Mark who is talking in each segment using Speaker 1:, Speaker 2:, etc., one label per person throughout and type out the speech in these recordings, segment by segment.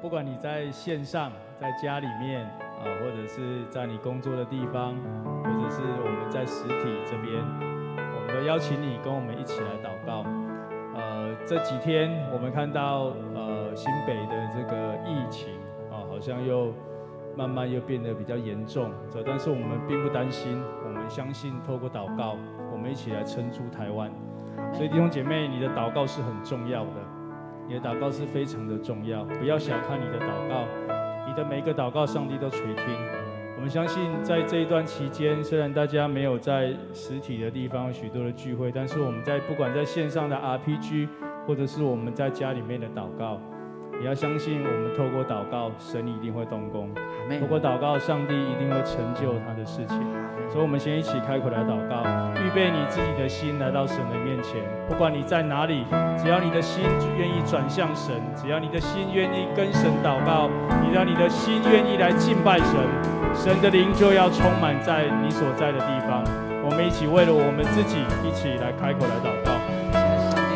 Speaker 1: 不管你在线上，在家里面或者是在你工作的地方，或者是我们在实体这边，我们都邀请你跟我们一起来祷告。这几天我们看到新北的这个疫情好像又慢慢又变得比较严重，但是我们并不担心，我们相信透过祷告，我们一起来撑住台湾。所以弟兄姐妹，你的祷告是很重要的。你的祷告是非常的重要，不要小看你的祷告，你的每一个祷告，上帝都垂听。我们相信，在这一段期间，虽然大家没有在实体的地方有许多的聚会，但是我们不管在线上的 RPG， 或者是我们在家里面的祷告，你要相信，我们透过祷告，神一定会动工；透过祷告，上帝一定会成就他的事情。所以，我们先一起开口来祷告，预备你自己的心来到神的面前。不管你在哪里，只要你的心愿意转向神，只要你的心愿意跟神祷告，只要你的心愿意来敬拜神，神的灵就要充满在你所在的地方。我们一起为了我们自己，一起来开口来祷告。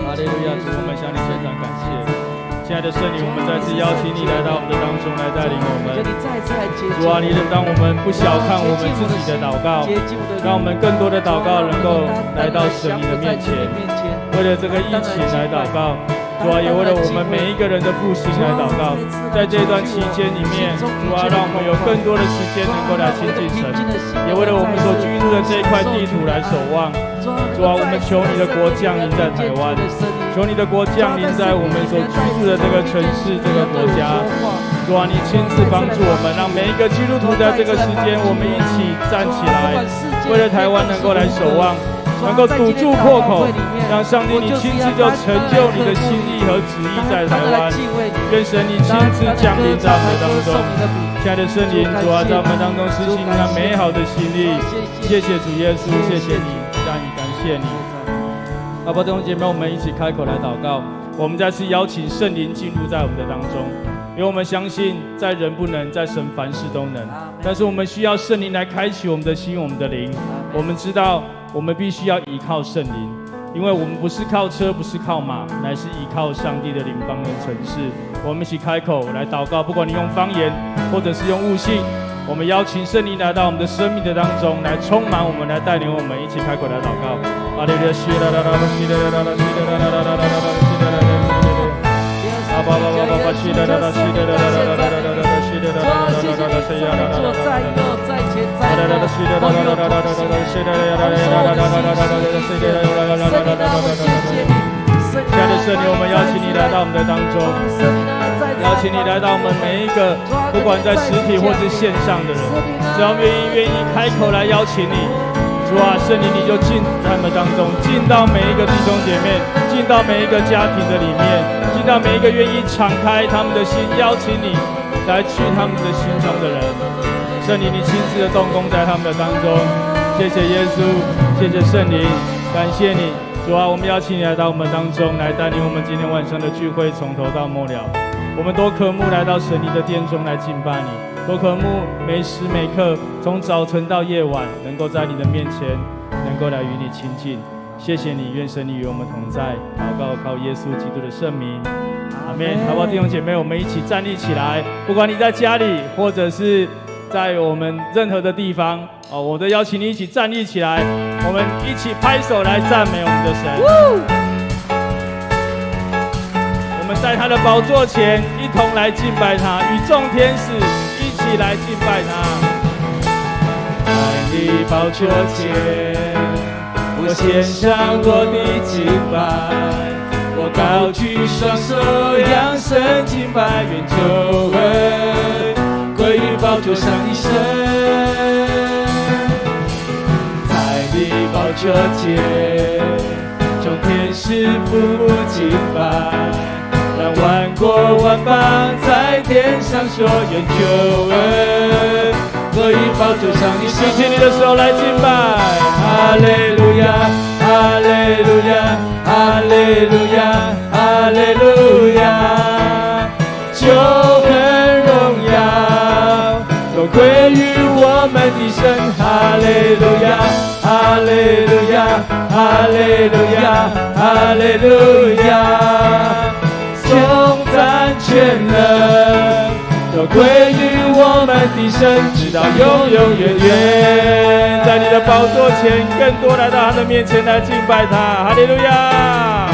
Speaker 1: 哈利路亚！主，我们向你献上感谢。亲爱的圣灵，我们再次邀请你来到我们的当中，来带领我们。主啊，你让我们不小看我们自己的祷告，让我们更多的祷告能够来到神你的面前。为了这个疫情来祷告，主啊，也为了我们每一个人的复兴来祷告。在这段期间里面，主啊，让我们有更多的时间能够来亲近神，也为了我们所居住的这一块地图来守望。主啊，我们求你的国降临在台湾，求你的国降临在我们所居住的这个城市、这个国家。主啊，你亲自帮助我们，让每一个基督徒在这个时间，我们一起站起来，为了台湾能够来守望，能够堵住破口，让上帝你亲自就成就你的心意和旨意在台湾。愿神你亲自降临在我们当中。亲爱的圣灵，主啊，在我们当中施行那美好的心意。谢谢主耶稣，谢谢你，感谢你。好吧，弟兄姐妹，我们一起开口来祷告。我们再次邀请圣灵进入在我们的当中，因为我们相信，在人不能，在神凡事都能。但是我们需要圣灵来开启我们的心，我们的灵。我们知道，我们必须要依靠圣灵，因为我们不是靠车，不是靠马，乃是依靠上帝的灵方能成事。我们一起开口来祷告，不管你用方言，或者是用悟性。我们邀请圣灵来到我们的生命的当中，来充满我们，来带领我们，一起开口来祷告。哈利路亚！希啦啦啦啦，希啦啦啦啦，希啦啦啦啦啦啦，希啦啦啦啦啦。阿爸爸爸爸爸，希啦啦啦，希啦啦啦啦啦啦啦，希啦啦啦啦啦啦啦，希啦啦啦啦啦啦。在右在前在后，希啦啦啦啦啦啦啦，希啦啦啦啦啦啦啦，希啦啦啦啦啦啦。亲爱的圣灵，我们邀请你来到我们的当中。邀请你来到我们每一个，不管在实体或是线上的人，只要愿意开口来邀请你，主啊，圣灵你就进他们当中，进到每一个弟兄姐妹，进到每一个家庭的里面，进到每一个愿意敞开他们的心，邀请你来去他们的心中的人。圣灵你亲自的动工在他们的当中，谢谢耶稣，谢谢圣灵，感谢你，主啊，我们邀请你来到我们当中，来带领我们今天晚上的聚会从头到末了。我们多渴慕来到神你的殿中来敬拜你，多渴慕每时每刻，从早晨到夜晚，能够在你的面前，能够来与你亲近。谢谢你，愿神你与我们同在。祷告靠耶稣基督的圣名，阿们。好不好，弟兄姐妹，我们一起站立起来。不管你在家里，或者是在我们任何的地方，我都邀请你一起站立起来，我们一起拍手来赞美我们的神。我们在他的宝座前一同来敬拜他，与众天使一起来敬拜他。在你宝座前，我献上我的敬拜，我高举双手扬声敬拜，愿救恩归于宝座上的神。在你宝座前，众天使俯伏敬拜，让万国万邦在天上说，愿救恩归于宝座上的神。举起你的手来敬拜，哈利路亚，哈利路亚，哈利路亚，哈利路亚。救恩荣耀都归于我们的神，哈利路亚，哈利路亚，哈利路亚，哈利路亚。颂赞全能都归于我们的神，直到永永远远。在你的宝座前，更多来到他的面前来敬拜他，哈利路亚！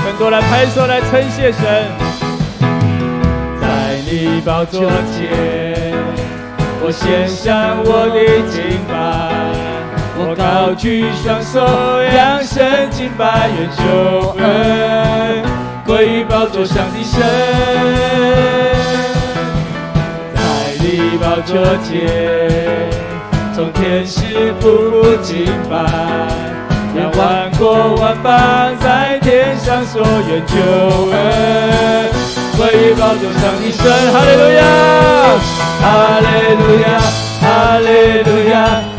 Speaker 1: 更多来拍手来称谢神。在你宝座前，我献上我的敬拜，我高举双手，扬声敬拜，愿救恩归于宝座上的神。在你宝座前，从天使夫妇敬拜，让万国万邦在天上说，愿救恩归于宝座上的神。哈利路亚，哈利路亚，哈利路亚，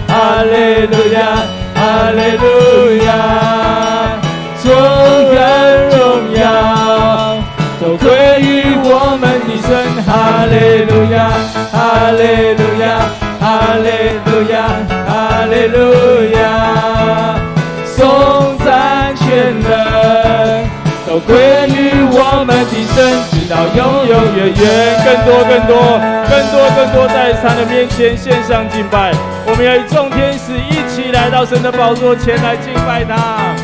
Speaker 1: 哈利路亚，哈利路亚，众人荣耀都归于我们的神。哈利路亚，哈利路亚，哈利路亚，哈利路亚，颂赞全能都归于我们的神，直到永永远远。更多更多更多更多在他的面前献上敬拜。我们要与众天使一起来到神的宝座前来敬拜他。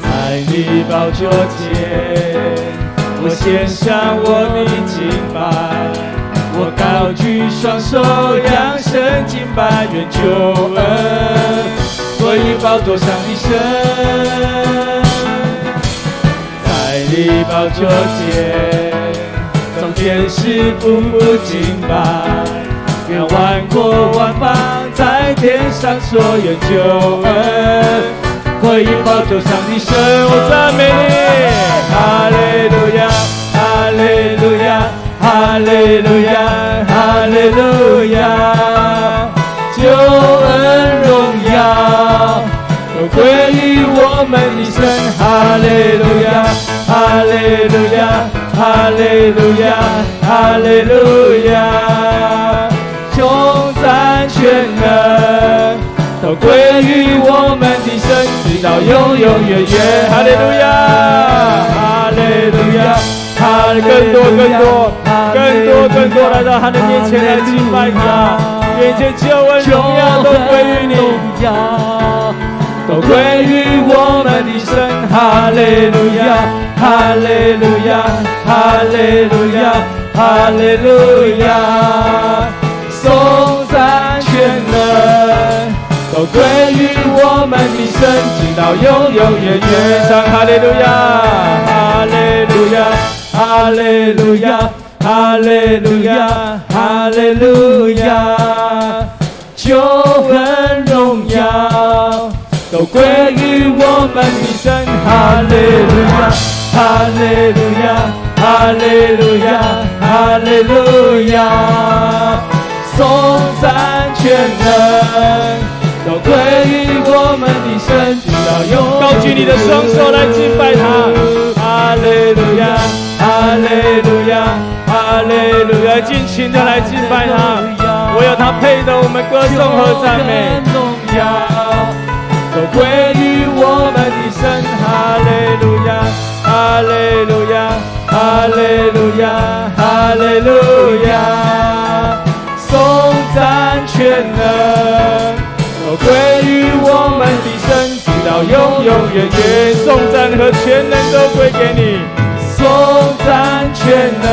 Speaker 1: 在你宝座前，我献上我的敬拜，我高举双手，扬声敬拜，愿救恩归于宝座上的神。在你宝座前，众天使夫妇敬拜，愿万国万邦在天上说，愿救恩归于宝座上的神。我赞美你，哈利路亚，哈利路亚，哈利路亚，哈利路亚，救恩荣耀都归于我们的神。哈利路亚，哈利路亚，哈利路亚，哈利路亚，颂赞全能都归于我们的神，直到永永远远。哈利路亚，哈利路亚，哈利，更多更多更多更多来到他的面前来敬拜他，愿一切救恩荣耀都归于你，都归于我们的神。哈利路亚，哈利路亚，哈利路亚，哈利路亚，颂赞全能都归于我们的神，直到永永远远。唱哈利路亚，哈利路亚，哈利路亚，哈利路亚，哈利路亚，救恩荣耀都归于我们的神。哈利路亚，哈利路亚，哈利路亚，哈利路亚，颂赞全能都归于我们的神，直到永。高举你的双手来敬拜他。哈利路亚，哈利路亚，哈利路亚，尽情的来敬拜他。唯有他配得我们歌颂和赞美。都归于我们的神。哈利路亚，哈利路亚，哈利路亚，哈利路亚，颂赞全能都归于我们的神，直到永永远远。颂赞和全能都归给你，颂赞全能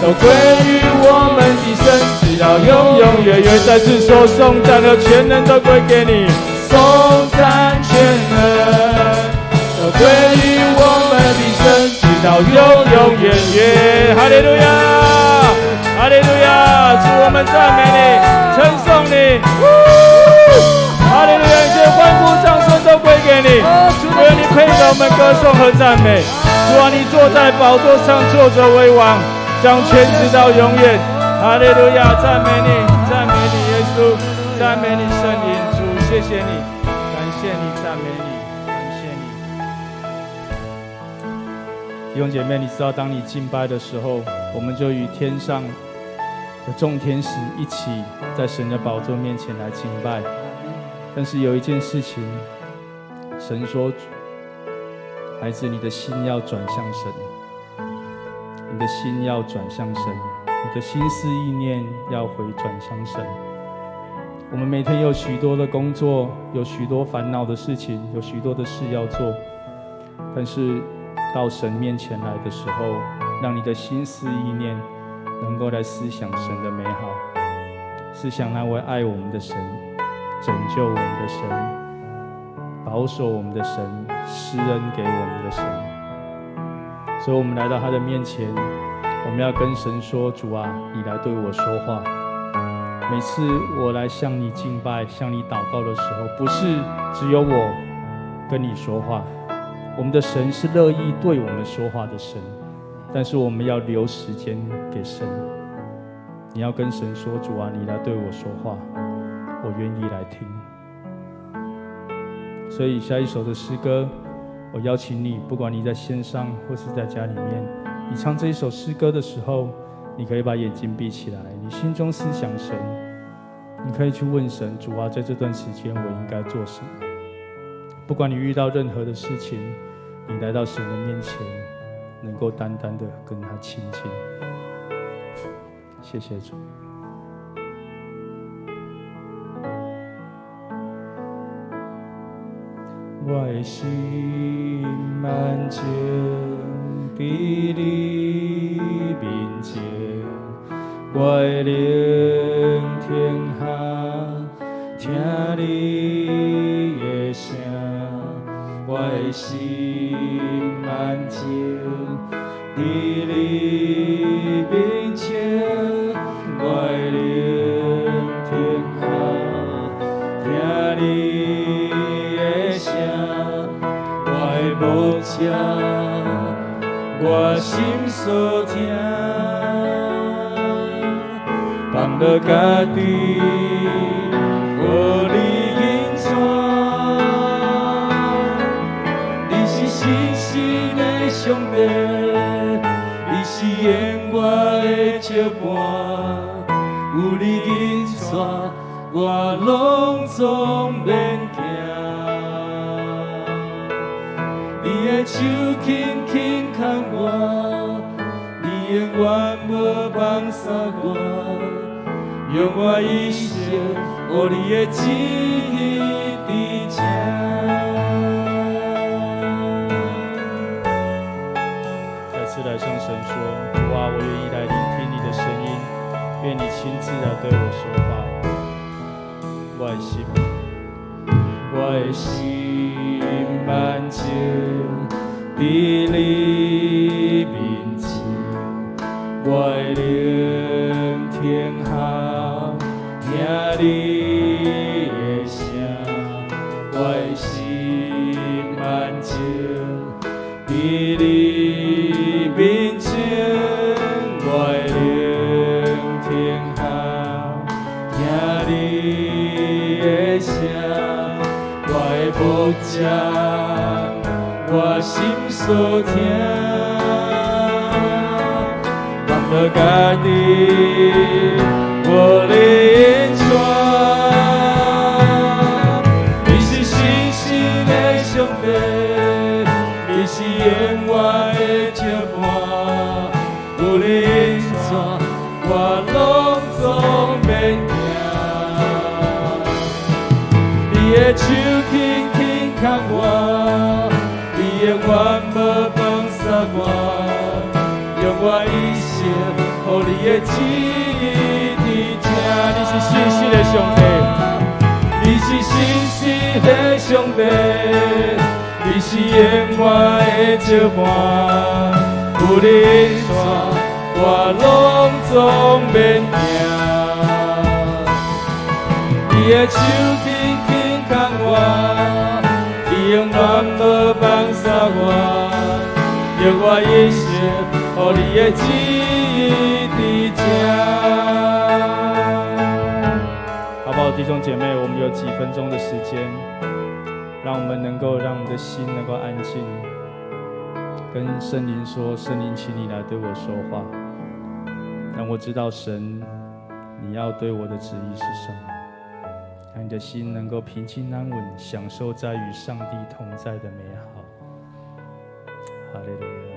Speaker 1: 都归于我们的神，直到永永远远。再次说，颂赞和全能都归给你，颂赞全能都归于我们的神，直到永永远远。哈利路亚，哈利路亚，主我们赞美你，称颂你。哈利路亚，一切欢呼掌声都归给你，主啊，你配得我们歌颂和赞美。主啊，你坐在宝座上，坐着为王，将权直到永远。哈利路亚，赞美你，赞美你，耶稣，赞美你，圣灵。主，谢谢你，感谢你，赞美你，感谢你。弟兄姐妹，你知道当你敬拜的时候，我们就与天上的众天使一起在神的宝座面前来敬拜。但是有一件事情，神说孩子，你的心要转向神，你的心要转向神，你的心思意念要回转向神。我们每天有许多的工作，有许多烦恼的事情，有许多的事要做，但是到神面前来的时候，让你的心思意念能够来思想神的美好，思想那位爱我们的神，拯救我们的神，保守我们的神，施恩给我们的神。所以我们来到他的面前，我们要跟神说，主啊，你来对我说话。每次我来向你敬拜，向你祷告的时候，不是只有我跟你说话，我们的神是乐意对我们说话的神，但是我们要留时间给神。你要跟神说，主啊，你来对我说话，我愿意来听。所以下一首的诗歌，我邀请你，不管你在线上或是在家里面，你唱这一首诗歌的时候，你可以把眼睛闭起来，你心中思想神，你可以去问神，主啊，在这段时间我应该做什么？不管你遇到任何的事情，你来到神的面前，能够单单的跟他亲近。谢谢主。我的心安静在你面前，我会聆听听你的声，我的心安静在你面前，我会聆听听你的声，我会默听我心所听，放了家己，予你引带。你是信实的上帝，你是永远的照伴，有你引带，我拢总免惊。你的手轻轻牵我，你永远无放撒我，用我一生，予你的旨意伫这。再次来向神说，主啊，我愿意来聆听你的声音，愿你亲自来对我说话。我的心，我的心安静在你面前，我会聆听听你的声，我的心安静在你面前，我会聆听听你的声，我会默听我心所听，放了家己，我领带。你是信实的上帝，你是永远的照伴，有你引带，我拢总免惊。你的手轻轻牵我，你永远无放撒我，用我一生，予你的旨意伫这。你是信实的上帝，你是信实的上帝，你是永远的照伴，有你引带，我拢总免惊。你的手轻轻牵我，你永远无放撒我，用我一生，予你的旨意伫这。好不好，弟兄姐妹，我们有几分钟的时间，让我们能够让我们的心能够安静，跟圣灵说，圣灵，请你来对我说话，让我知道神你要对我的旨意是什么，让你的心能够平静安稳，享受在与上帝同在的美好。哈利路亚。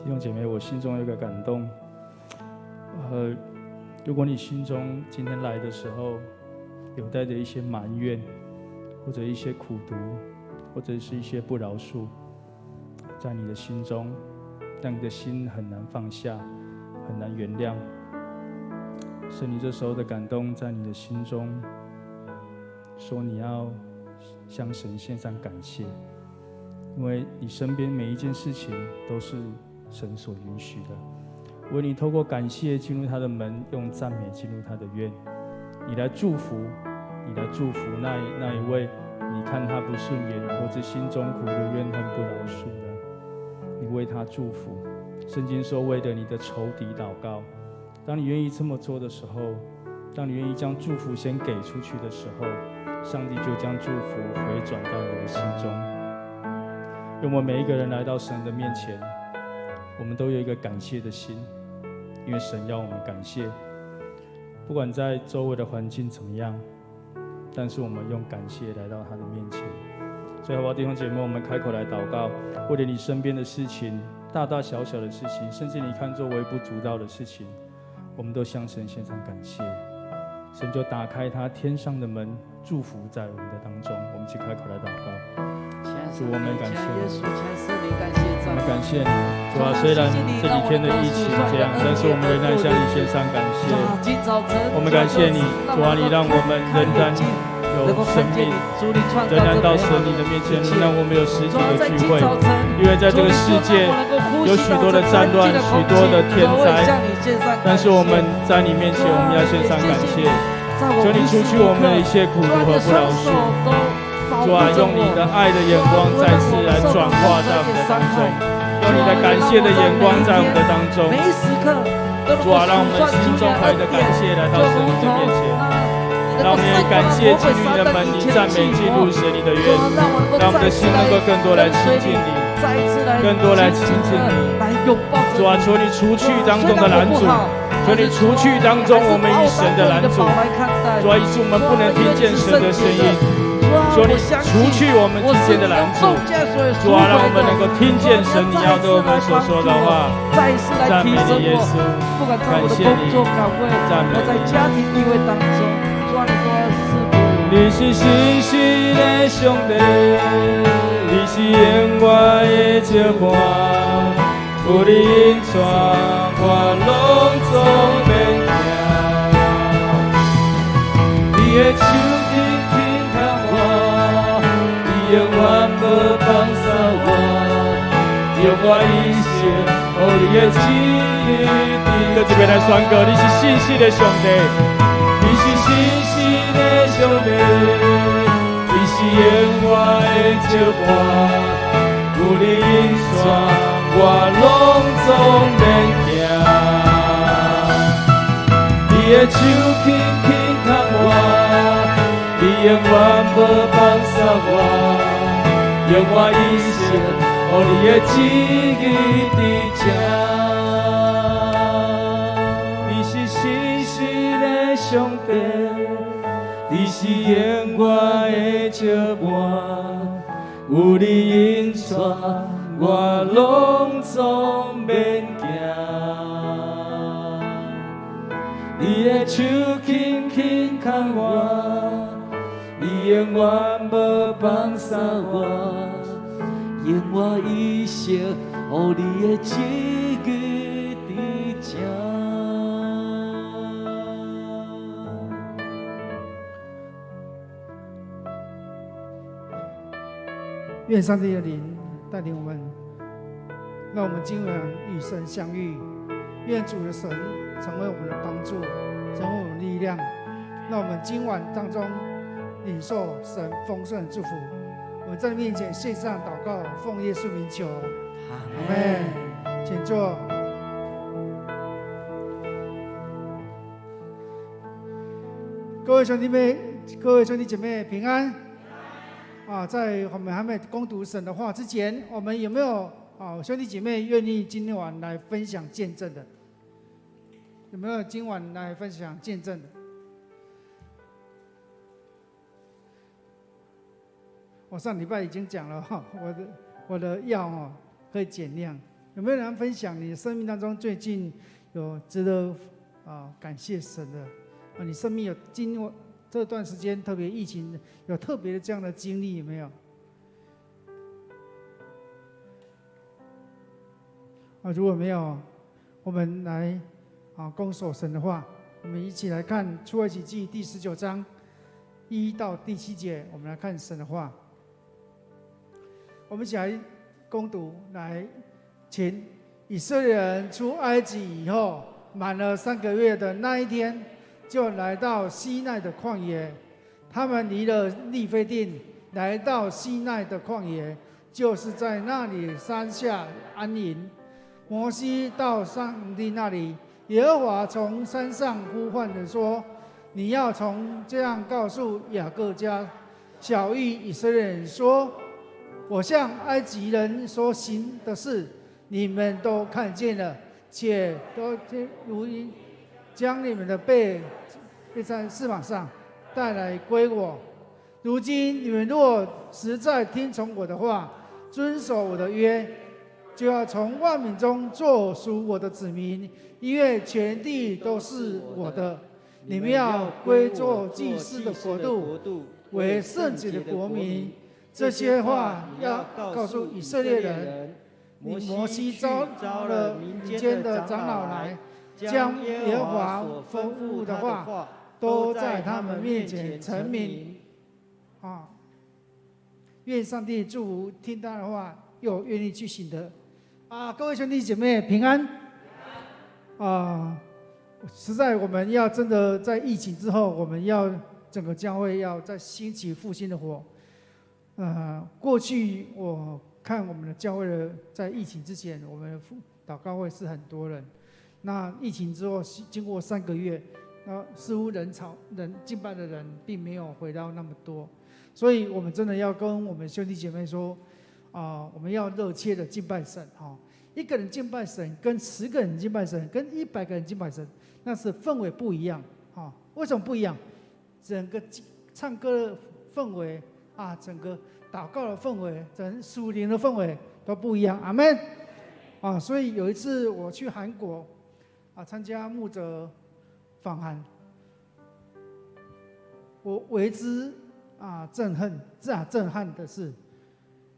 Speaker 1: 弟兄姐妹，我心中有一个感动。如果你心中今天来的时候，有带着一些埋怨，或者一些苦毒，或者是一些不饶恕，在你的心中，让你的心很难放下，很难原谅。是你这时候的感动，在你的心中，说你要向神献上感谢，因为你身边每一件事情都是神所允许的，为你透过感谢进入他的门，用赞美进入他的院，你来祝福，你来祝福那一位你看他不顺眼，或者心中苦的怨恨不饶恕的，你为他祝福。圣经说，为了你的仇敌祷告。当你愿意这么做的时候，当你愿意将祝福先给出去的时候，上帝就将祝福回转到你的心中。愿我们每一个人来到神的面前，我们都有一个感谢的心，因为神要我们感谢，不管在周围的环境怎么样，但是我们用感谢来到他的面前。所以好不好，弟兄姐妹，我们开口来祷告，为了你身边的事情，大大小小的事情，甚至你看作微不足道的事情，我们都向神献上感谢。神就打开他天上的门，祝福在我们的当中。我们一起开口来祷告。主，我们感谢你，我们感谢你，主啊！虽然这几天的疫情这样，但是我们仍然向你献上感谢。我们感谢你，主啊！你让我们仍然有生命，仍然到神你的面前，仍然我们有实体的聚会。因为在这个世界有许多的战乱，许多的天灾，但是我们在你面前，我们要献上感谢。求你除去我们的一切苦毒和不饶恕。主啊，用你的爱的眼光再次来转化在我们的当中，用你的感谢的眼光在我们的当中。主啊，让我们心中怀着感谢来到神你的面前，让我们也感谢进入你的门，你赞美进入神你的院，让我们的心能够更多来亲近你，更多来亲近你。主啊，求你除去当中的拦阻，求你除去当中我们与神的拦阻。主啊，以致我们不能听见神的声音。求你除去我们之间的拦阻，主啊，让我们能够听见神你要对我们所说的话。赞美你耶稣，感谢你，赞美你。你是信实的上帝，你是永远的接伴，有你引带，我拢总免惊。你的手永远无放手我，用我一生，予你的旨意。在这边来宣告，你是信实的上帝，你是信实的上帝，你是永远的接伴，有你引带，我拢总免惊。你的手轻轻牵我。你永远无放手我，用我一生，予你的旨意伫这。你是信实的上帝，你是永远的接伴，有你引带，我拢总免惊。你的手轻轻牵我。你永远无放手我，用我一生，予你的旨意伫这。
Speaker 2: 愿上帝的灵带领我们让我们今晚与神相遇，愿主的神成为我们的帮助，成为我们的力量。让我们今晚当中领受神丰盛的祝福。我们在你面前献上祷告，奉耶稣名求，阿们。请坐。各位兄弟姐妹平安。在我们还没攻读神的话之前，我们有没有兄弟姐妹愿意今晚来分享见证的？有没有今晚来分享见证的？我上礼拜已经讲了我的药可以减量。有没有人分享你的生命当中最近有值得感谢神的？你生命有经过这段时间特别疫情有特别的这样的经历有没有？如果没有，我们来攻守神的话，我们一起来看出埃及记第19章1到第7节，我们来看神的话。我们一起来攻读，来，请以色列人出埃及以后，满了3个月的那一天，就来到西奈的旷野。他们离了利非定，来到西奈的旷野，就是在那里山下安营。摩西到上帝那里，耶和华从山上呼唤着说：“你要这样告诉雅各家，晓谕以色列人说：我向埃及人所行的事，你们都看见了，且都如因将你们的背在翅膀上带来归我。如今你们若实在听从我的话，遵守我的约，就要从万民中做属我的子民，因为全地都是我的。你们要归作祭司的国度，为圣洁的国民。这些话要告诉以色列人。摩西招了民间的长老来，将耶和华吩咐的话都在他们面前陈明。愿上帝祝福听他的话又愿意去行的。各位兄弟姐妹平安。实在我们要真的在疫情之后，我们要整个教会要再兴起复兴的火。过去我看我们的教会的，在疫情之前，我们的祷告会是很多人。那疫情之后，经过3个月，似乎人敬拜的人并没有回到那么多，所以我们真的要跟我们兄弟姐妹说，我们要热切的敬拜神。1个人敬拜神，跟10个人敬拜神，跟100个人敬拜神，那是氛围不一样。为什么不一样？整个唱歌的氛围。整个祷告的氛围，整属灵的氛围都不一样。阿们。所以有一次我去韩国参加牧者访韩，我为之震撼的是，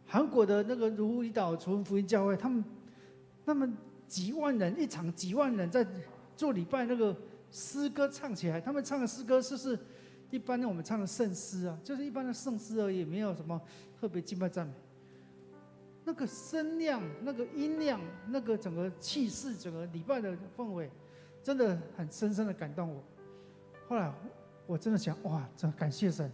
Speaker 2: 韩国的那个如意岛纯福音教会，他们几万人一场，几万人在做礼拜，那个诗歌唱起来，他们唱的诗歌是一般我们唱的圣诗就是一般的圣诗而已，没有什么特别敬拜赞美。那个声量、那个音量、那个整个气势、整个礼拜的氛围，真的很深深的感动我。后来我真的想，哇，真感谢神，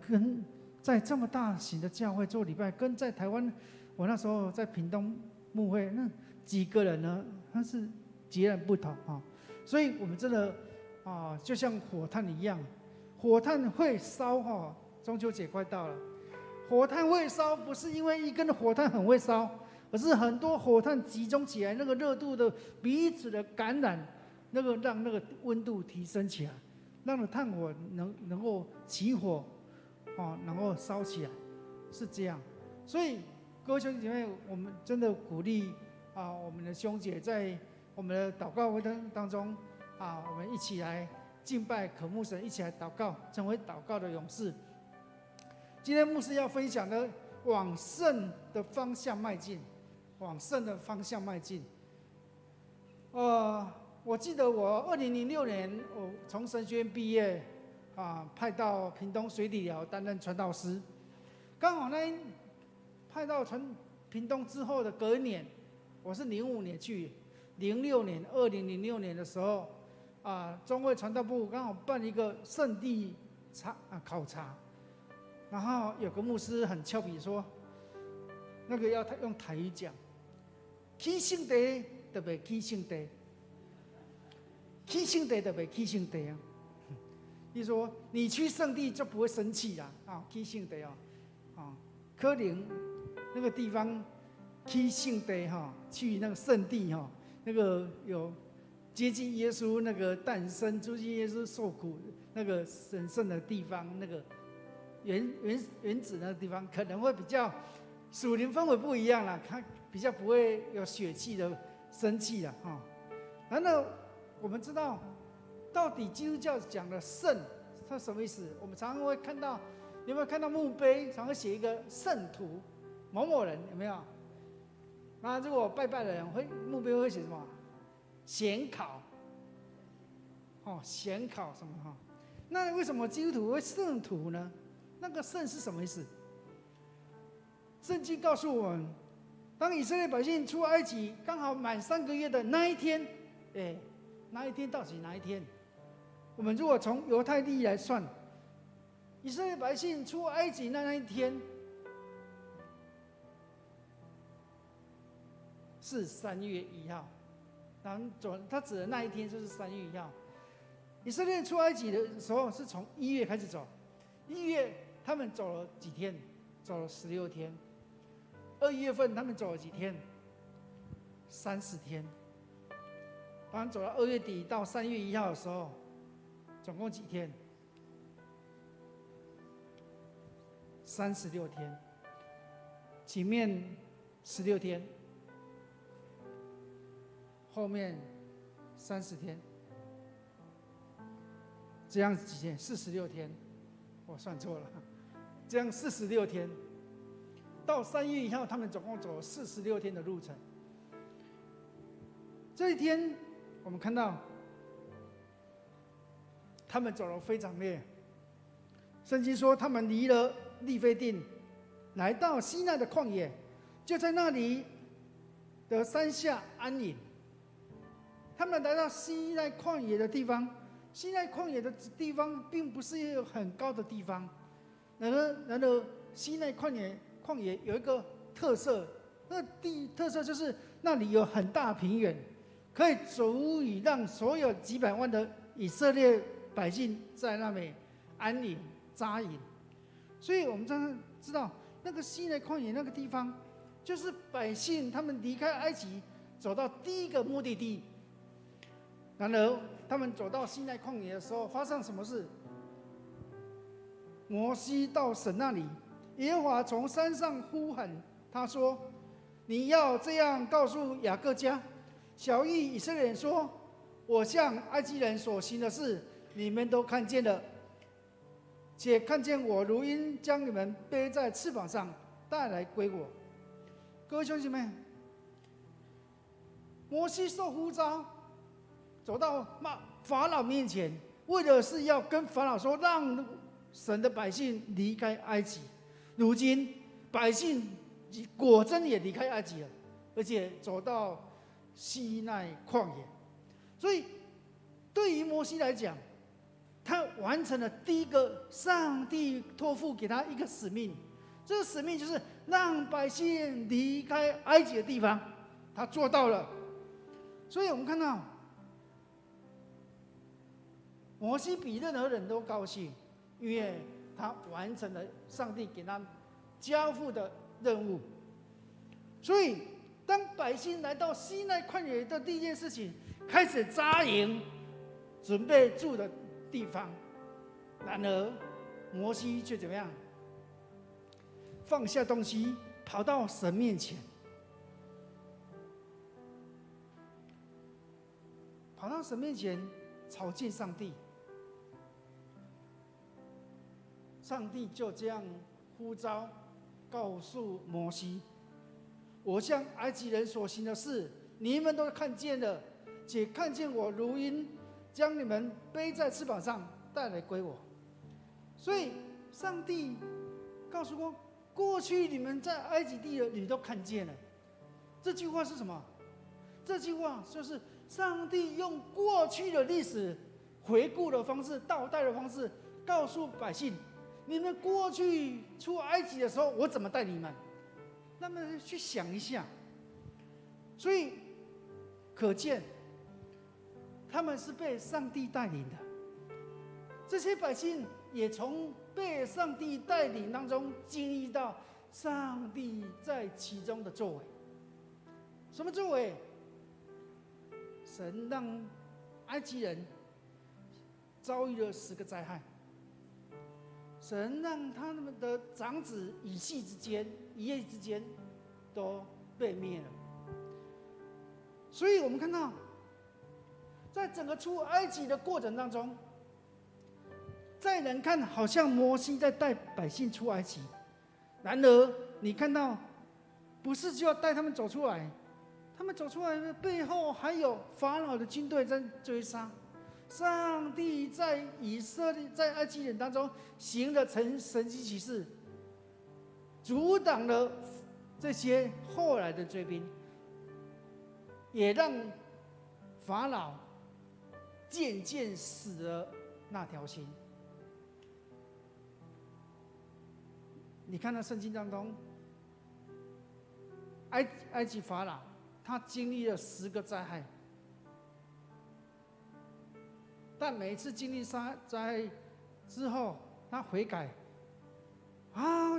Speaker 2: 跟在这么大型的教会做礼拜，跟在台湾，我那时候在屏东牧会那几个人呢，他是截然不同所以我们真的就像火炭一样。火炭会烧中秋节快到了，火炭会烧不是因为一根火炭很会烧，而是很多火炭集中起来，那个热度的彼此的感染，让那个温度提升起来，让炭火能够起火，能够烧起来，是这样。所以各位兄弟姐妹，我们真的鼓励我们的兄姐在我们的祷告会当中我们一起来敬拜渴慕神，一起来祷告，成为祷告的勇士。今天牧师要分享的，往圣的方向迈进，往圣的方向迈进。我记得我2006年我从神学院毕业，派到屏东水里寮担任传道师。刚好派到屏东之后的隔一年，我是05年去，06年2006年的时候，中会传道部刚好办一个圣地考察，然后有个牧师很俏皮说，那个要用台语讲，起圣地就袂起圣地，起圣地就袂起圣地啊。意思说你去圣地就不会生气啦，起圣地可能那个地方起圣地去那个圣地那个有接近耶稣那个诞生，接近耶稣受苦那个神圣的地方，那个原子那个地方可能会比较属灵氛围不一样啦，它比较不会有血气的生气啦然后我们知道，到底基督教讲的圣，它什么意思？我们常常会看到，有没有看到墓碑常会写一个圣徒某某人，有没有？那如果拜拜的人墓碑会写什么？显考，显考什么那为什么基督徒会圣徒呢？那个圣是什么意思？圣经告诉我们，当以色列百姓出埃及刚好满3个月的那一天，那一天到底哪一天？我们如果从犹太历来算，以色列百姓出埃及那一天是3月1号，他指的那一天就是3月1号。以色列出埃及的时候是从1月开始走，1月他们走了几天？走了16天。2月份他们走了几天？30天。他们走到2月底到3月1号的时候，总共几天？36天。前面16天，后面30天，这样几天？46天，我算错了，这样46天。到3月1号，他们总共走了46天的路程。这一天，我们看到他们走得非常累。圣经说，他们离了利非定，来到西奈的旷野，就在那里的山下安营。他们来到西奈旷野的地方，西奈旷野的地方并不是一个很高的地方，然而西奈旷野有一个特色，那特色就是那里有很大平原，可以足以让所有几百万的以色列百姓在那里安营扎营。所以我们真的知道，那个西奈旷野那个地方，就是百姓他们离开埃及走到第一个目的地。然而他们走到西奈旷野的时候，发生什么事？摩西到神那里，耶和华从山上呼喊他说：“你要这样告诉雅各家，小谕以色列人说：我向埃及人所行的事，你们都看见了，且看见我如鹰将你们背在翅膀上带来归我。”各位兄弟们，摩西受呼召，走到法老面前，为的是要跟法老说，让神的百姓离开埃及。如今百姓果真也离开埃及了，而且走到西奈旷野。所以对于摩西来讲，他完成了第一个上帝托付给他一个使命，这个使命就是让百姓离开埃及的地方，他做到了。所以我们看到摩西比任何人都高兴，因为他完成了上帝给他交付的任务。所以当百姓来到西奈旷野的第一件事情，开始扎营，准备住的地方。然而摩西却怎么样？放下东西，跑到神面前，朝见上帝。上帝就这样呼召，告诉摩西：我向埃及人所行的事，你们都看见了，且看见我如鹰将你们背在翅膀上带来归我。所以上帝告诉过去你们在埃及地的，你都看见了。这句话是什么？这句话就是上帝用过去的历史回顾的方式、倒带的方式，告诉百姓：你们过去出埃及的时候，我怎么带你们？那么去想一下。所以可见，他们是被上帝带领的。这些百姓也从被上帝带领当中经历到上帝在其中的作为。什么作为？神让埃及人遭遇了10个灾害，神让他们的长子一夜之间都被灭了。所以我们看到，在整个出埃及的过程当中，在人看好像摩西在带百姓出埃及，然而你看到，不是就要带他们走出来，他们走出来的背后还有法老的军队在追杀。上帝在在埃及人当中行了神迹奇事，阻挡了这些后来的追兵，也让法老渐渐死了那条心。你看到圣经当中，埃及法老他经历了10个灾害，但每一次经历灾害之后，他悔改，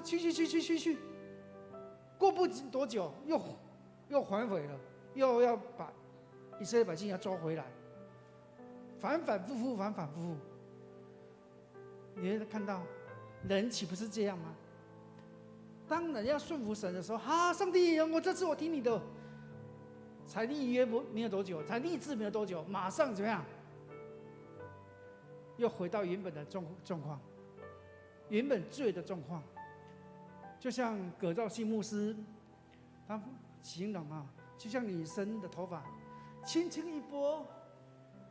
Speaker 2: 去，过不多久又反悔了，又要把以色列百姓要抓回来，反反复复。你会看到，人岂不是这样吗？当人要顺服神的时候，上帝，我这次我听你的，才立约没有多久，才立志没有多久，马上怎么样？又回到原本的状况，原本罪的状况。就像葛兆新牧师，他形容就像女生的头发，轻轻一拨，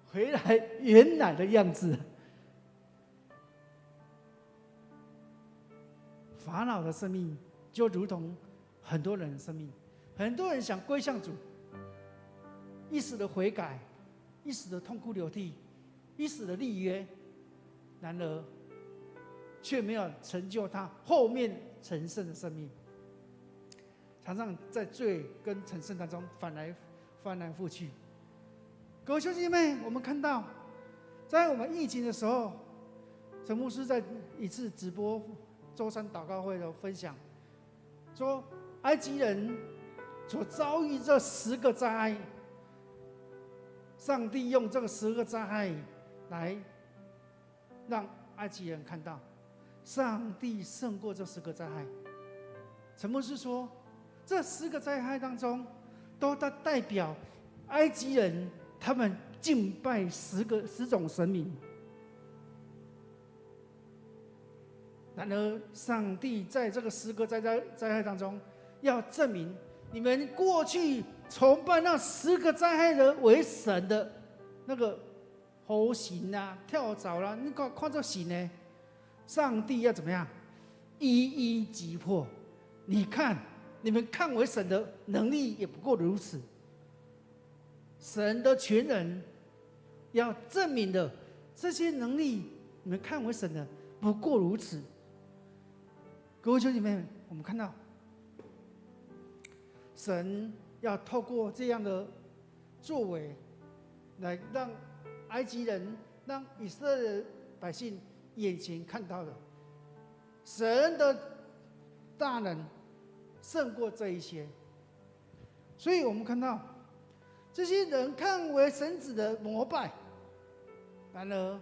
Speaker 2: 回来原来的样子。法老的生命就如同很多人的生命，很多人想归向主，一时的悔改，一时的痛哭流涕，一时的立约，然而却没有成就他后面成圣的生命，常常在罪跟成圣当中翻来覆去。各位兄弟姐妹，我们看到，在我们疫情的时候，陈牧师在一次直播周三祷告会的分享，说埃及人所遭遇这10个灾害，上帝用这个10个灾害来让埃及人看到，上帝胜过这10个灾害。陈牧师说，这10个灾害当中，都代表埃及人他们敬拜10种神明。然而，上帝在这个10个灾害当中，要证明你们过去崇拜那10个灾害的为神的那个猴行跳蚤啦，你看这行呢？上帝要怎么样？一一击破。你看，你们看为神的能力也不过如此。神的全能要证明的这些能力，你们看为神的不过如此。各位兄弟们，我们看到神要透过这样的作为，来让埃及人、让以色列百姓眼前看到的神的大能胜过这一些。所以我们看到这些人看为神子的膜拜，然而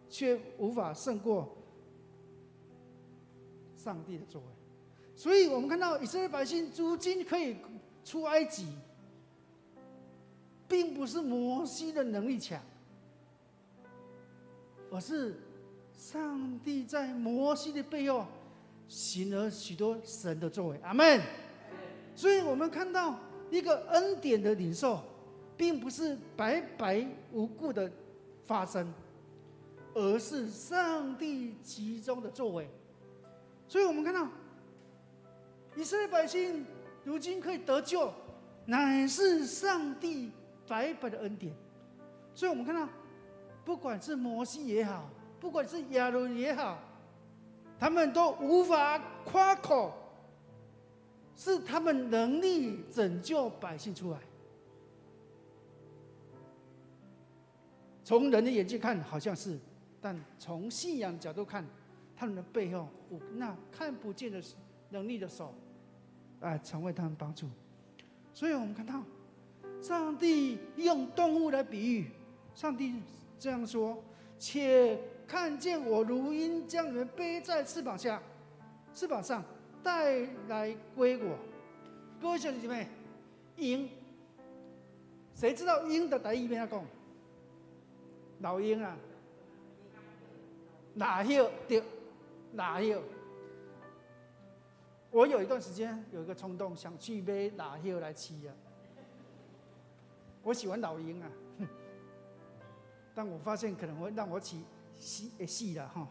Speaker 2: 却无法胜过上帝的作为。所以我们看到以色列百姓如今可以出埃及，并不是摩西的能力强，而是上帝在摩西的背后行了许多神的作为。阿们。所以我们看到一个恩典的领受，并不是白白无故的发生，而是上帝其中的作为。所以我们看到以色列百姓如今可以得救，乃是上帝白白的恩典。所以我们看到，不管是摩西也好，不管是亚伦也好，他们都无法夸口，是他们能力拯救百姓出来。从人的眼睛看好像是，但从信仰角度看，他们的背后有那看不见的能力的手，成为他们帮助。所以我们看到，上帝用动物来比喻，上帝这样说：且看见我如鹰将你们背在翅膀上，带来归我。各位兄弟姐妹，鹰，谁知道鹰的台语怎么讲？老鹰啊，哪有对，哪有？我有一段时间有一个冲动，想去买哪有来骑啊。我喜欢老鹰啊，但我发现可能会让我起戏了哈。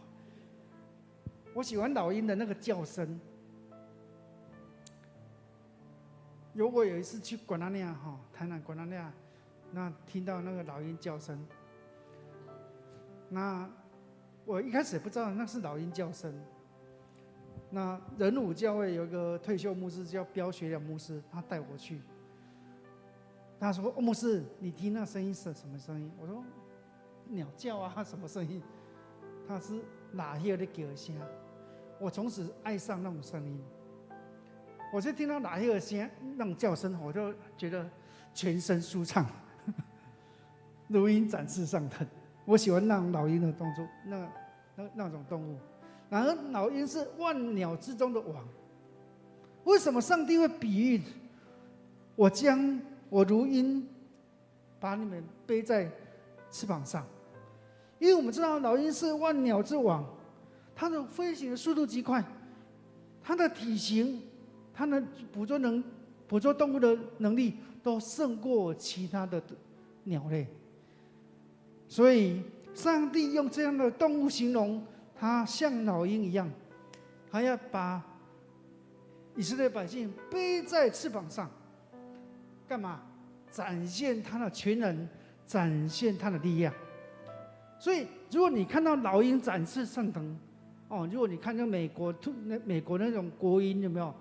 Speaker 2: 我喜欢老鹰的那个叫声。我有一次去关南亚哈，台南关南亚，那听到那个老鹰叫声。那我一开始也不知道那是老鹰叫声。那仁武教会有一个退休牧师叫标学良牧师，他带我去。他说：“牧师，你听那声音是什么声音？”我说：“鸟叫啊，什么声音？”他是哪些的叫声？我从此爱上那种声音。我就听到哪些的声，那种叫声，我就觉得全身舒畅，如鹰展翅上腾。我喜欢那种老鹰的动作，那种动物。然而，老鹰是万鸟之中的王。为什么上帝会比喻我如鹰，把你们背在翅膀上？因为我们知道老鹰是万鸟之王，它的飞行的速度极快，它的体型，它的捕捉动物的能力都胜过其他的鸟类。所以，上帝用这样的动物形容它像老鹰一样，他要把以色列百姓背在翅膀上，干嘛？展现他的全能，展现他的力量。所以，如果你看到老鹰展翅上腾，如果你看到美国那种国鹰，有没有？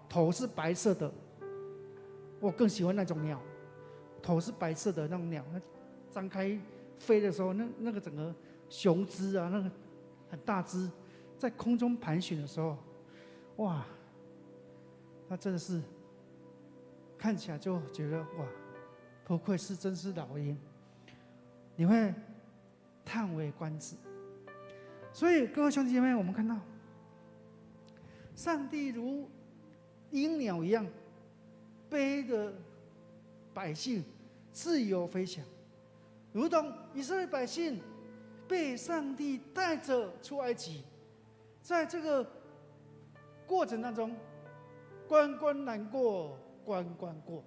Speaker 2: 头是白色的，我更喜欢那种鸟，头是白色的那种鸟，张开飞的时候，那个整个雄姿啊，那个很大只，在空中盘旋的时候，哇，那真的是看起来就觉得哇，不愧是真是老鹰，你会叹为观止。所以各位兄弟姐妹，我们看到上帝如鹰鸟一样，背着百姓自由飞翔，如同以色列百姓被上帝带着出埃及，在这个过程当中，关关难过关关过。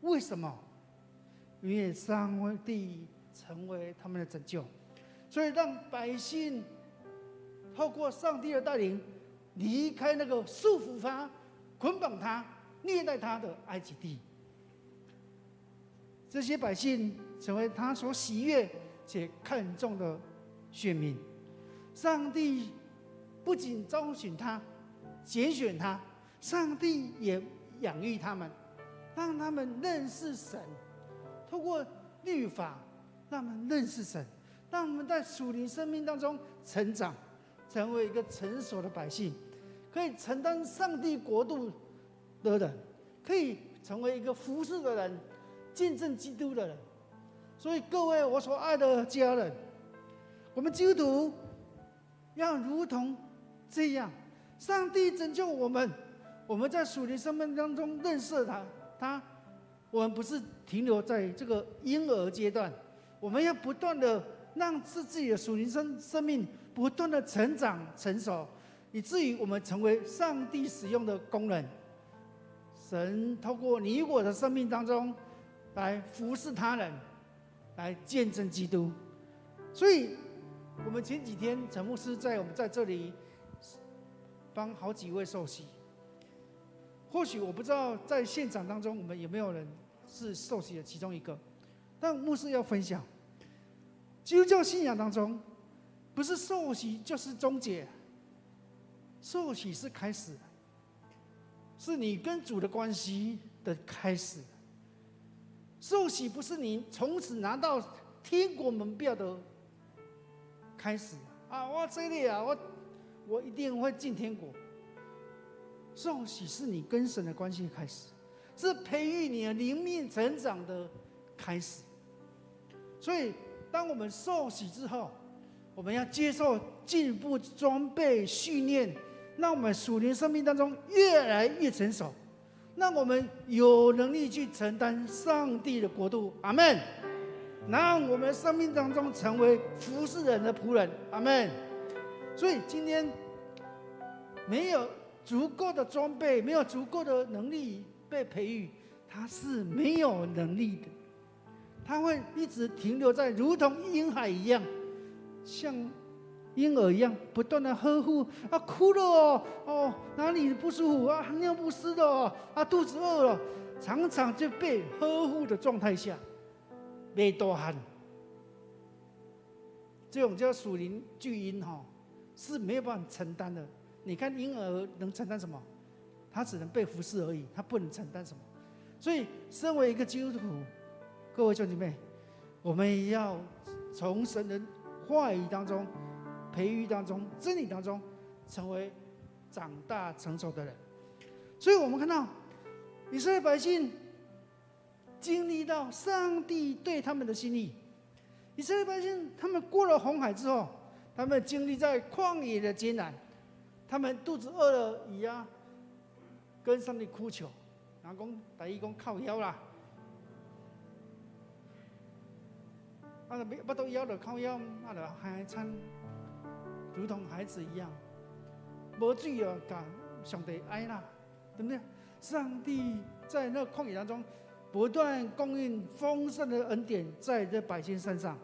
Speaker 2: 为什么？因为上帝成为他们的拯救，所以让百姓透过上帝的带领，离开那个束缚他、捆绑他、虐待他的埃及地。这些百姓成为他所喜悦且看重的选民。上帝不仅招选他、拣选他，上帝也养育他们，让他们认识神。透过律法，让他们认识神，让他们在属灵生命当中成长，成为一个成熟的百姓，可以承担上帝国度的人，可以成为一个服侍的人，见证基督的人。所以各位我所爱的家人，我们基督徒要如同这样，上帝拯救我们，我们在属灵生命当中认识他，我们不是停留在这个婴儿阶段，我们要不断的让自己的属灵生命不断的成长成熟，以至于我们成为上帝使用的工人。神透过你我的生命当中来服侍他人，来见证基督。所以我们前几天陈牧师我们在这里帮好几位受洗，或许我不知道在现场当中我们有没有人是受洗的其中一个，但牧师要分享，基督教信仰当中，不是受洗就是终结，受洗是开始，是你跟主的关系的开始。受洗不是你从此拿到天国门票的开始啊！我这里啊，我一定会进天国。受洗是你跟神的关系开始，是培育你的灵命成长的开始。所以，当我们受洗之后，我们要接受进一步装备训练，让我们属灵生命当中越来越成熟，让我们有能力去承担上帝的国度。阿们。让我们生命当中成为服侍人的仆人。阿们。所以今天没有足够的装备，没有足够的能力被培育，他是没有能力的。他会一直停留在如同婴孩一样，像婴儿一样不断的呵护啊，哭了哦，哪里不舒服啊，尿不湿了啊，肚子饿了，常常就被呵护的状态下被大汉，这种叫属灵巨婴是没有办法承担的。你看婴儿能承担什么？他只能被服侍而已，他不能承担什么。所以，身为一个基督徒，各位兄弟妹，我们也要从神的话语当中、培育当中、真理当中，成为长大成熟的人。所以我们看到以色列百姓经历到上帝对他们的心意。以色列百姓他们过了红海之后，他们经历在旷野的艰难，他们肚子饿了以跟上帝哭求，然后台语讲靠腰啦，不都腰了靠腰，就还餐，如同孩子一样，没水了，甲上帝爱啦，对不对？上帝在那旷野当中不断供应丰盛的恩典在这百姓身上，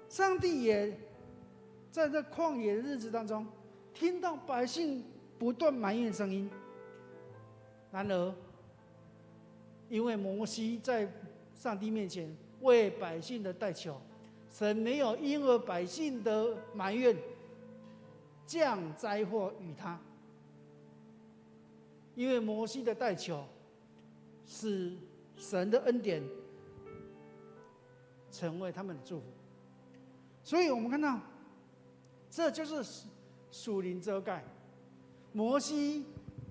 Speaker 2: 上帝也在这旷野的日子当中听到百姓不断埋怨的声音。然而，因为摩西在上帝面前为百姓的代求，神没有因为百姓的埋怨降灾祸与他，因为摩西的代求使神的恩典成为他们的祝福。所以我们看到，这就是属灵遮盖。摩西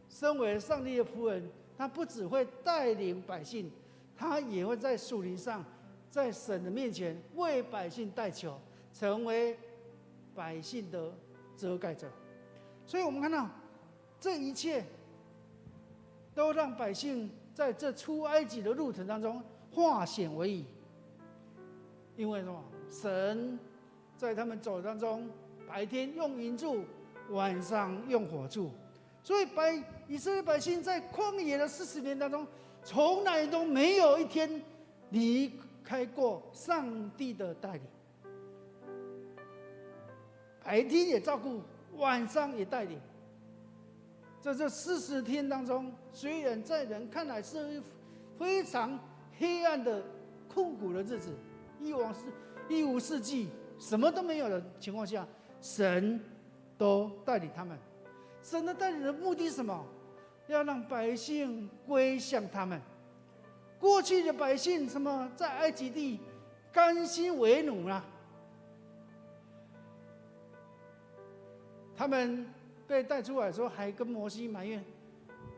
Speaker 2: 身为上帝的仆人，他不只会带领百姓，他也会在属灵上，在神的面前为百姓代求，成为百姓的遮盖者。所以我们看到，这一切都让百姓在这出埃及的路程当中化险为夷。因为什么？神在他们走当中，白天用云柱，晚上用火柱。所以以色列百姓在旷野的40年当中，从来都没有一天离开过上帝的带领。白天也照顾，晚上也带领。在这40天当中，虽然在人看来是非常黑暗的、困苦的日子，一无四季，什么都没有的情况下，神都带领他们。神的带领的目的是什么？要让百姓归向他们。过去的百姓什么，在埃及地甘心为奴啊，他们被带出来的时候，还跟摩西埋怨：“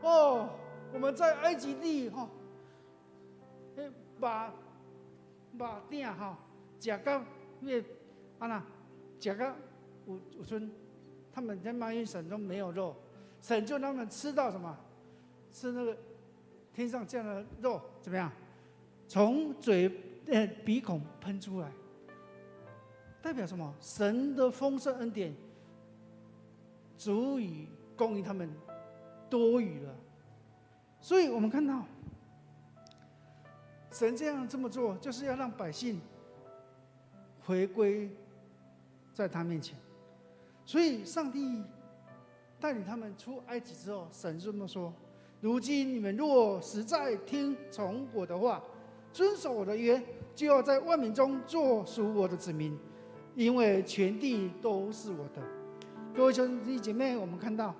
Speaker 2: 哦，我们在埃及地把饼吃到吃到有孙。”他们在埋怨神都没有肉，神就让他们吃到什么？吃那个天上降的肉，怎么样？从鼻孔喷出来，代表什么？神的丰盛恩典足以供应他们多余了。所以我们看到，神这么做，就是要让百姓回归在他面前。所以，上帝带领他们出埃及之后，神这么说：“如今你们若实在听从我的话，遵守我的约，就要在万民中做属我的子民，因为全地都是我的。各位兄弟姐妹，我们看到，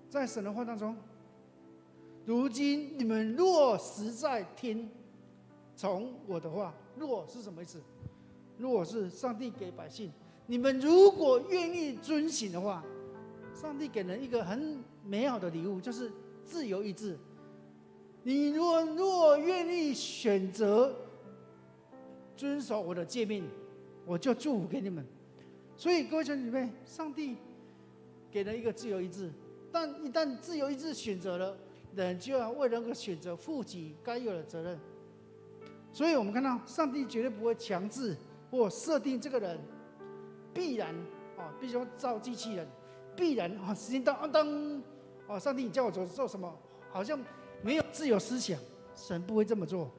Speaker 2: 在神的话当中，如今你们若实在听从我的话，若是什么意思？若是上帝给百姓，你们如果愿意遵行的话，上帝给人一个很美好的礼物，就是自由意志。你若愿意选择遵守我的诫命，我就祝福给你们。所以各位兄弟姐妹，上帝给了一个自由意志，但一旦自由意志选择了，人就要为那个选择负起该有的责任。所以我们看到，上帝绝对不会强制或设定这个人必然必须要造机器人，必然时间到上帝你叫我做什么，好像没有自由思想。神不会这么做。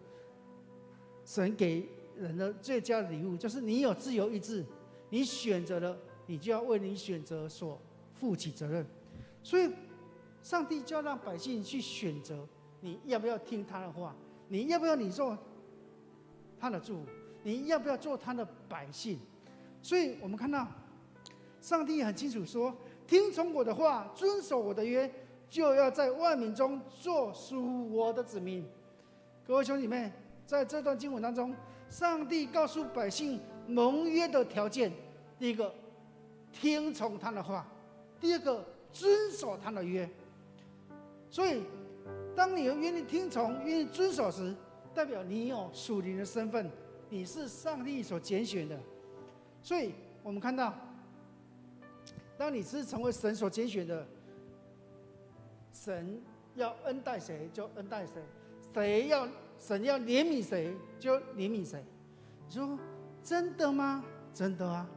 Speaker 2: 神给人的最佳的礼物就是你有自由意志，你选择了，你就要为你选择所负起责任。所以上帝就要让百姓去选择，你要不要听他的话，你要不要你做他的祝福，你要不要做他的百姓。所以我们看到上帝很清楚说，听从我的话，遵守我的约，就要在万民中做属我的子民。各位兄弟妹，在这段经文当中，上帝告诉百姓盟约的条件：第一个，听从他的话；第二个，遵守他的约。所以，当你愿意听从、愿意遵守时，代表你有属灵的身份，你是上帝所拣选的。所以我们看到，当你是成为神所拣选的，神要恩待谁就恩待谁，神要怜悯谁就怜悯谁。你说真的吗？真的啊，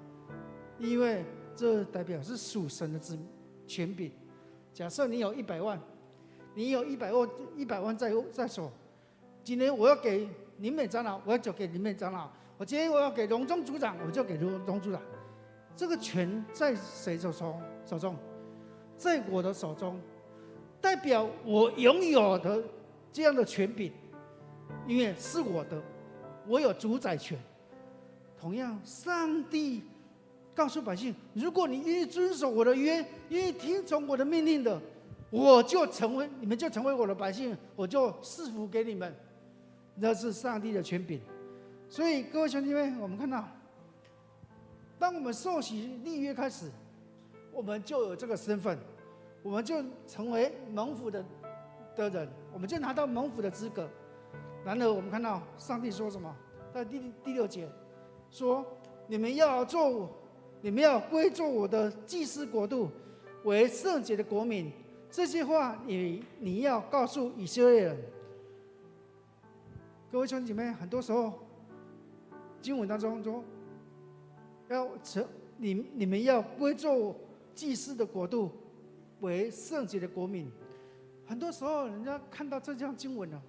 Speaker 2: 因为这代表是属神的权柄。假设你有100万，你有100万在手，今天我要给林美长老，我就给林美长老；我今天我要给荣中组长，我就给荣组长。这个权在谁手中？在我的手中，代表我拥有的这样的权柄，因为是我的，我有主宰权。同样，上帝告诉百姓：如果你愿意遵守我的约，愿意听从我的命令的，你们就成为我的百姓，我就赐福给你们。这是上帝的权柄。所以各位兄弟们，我们看到，当我们受洗立约开始，我们就有这个身份，我们就成为蒙福的人，我们就拿到蒙福的资格。然而我们看到上帝说什么？在第6节说：你们要归做我的祭司国度，为圣洁的国民。这些话你要告诉以色列人。各位兄弟姐妹，很多时候经文当中说，你们要归做祭司的国度，为圣洁的国民。很多时候人家看到这项经文了，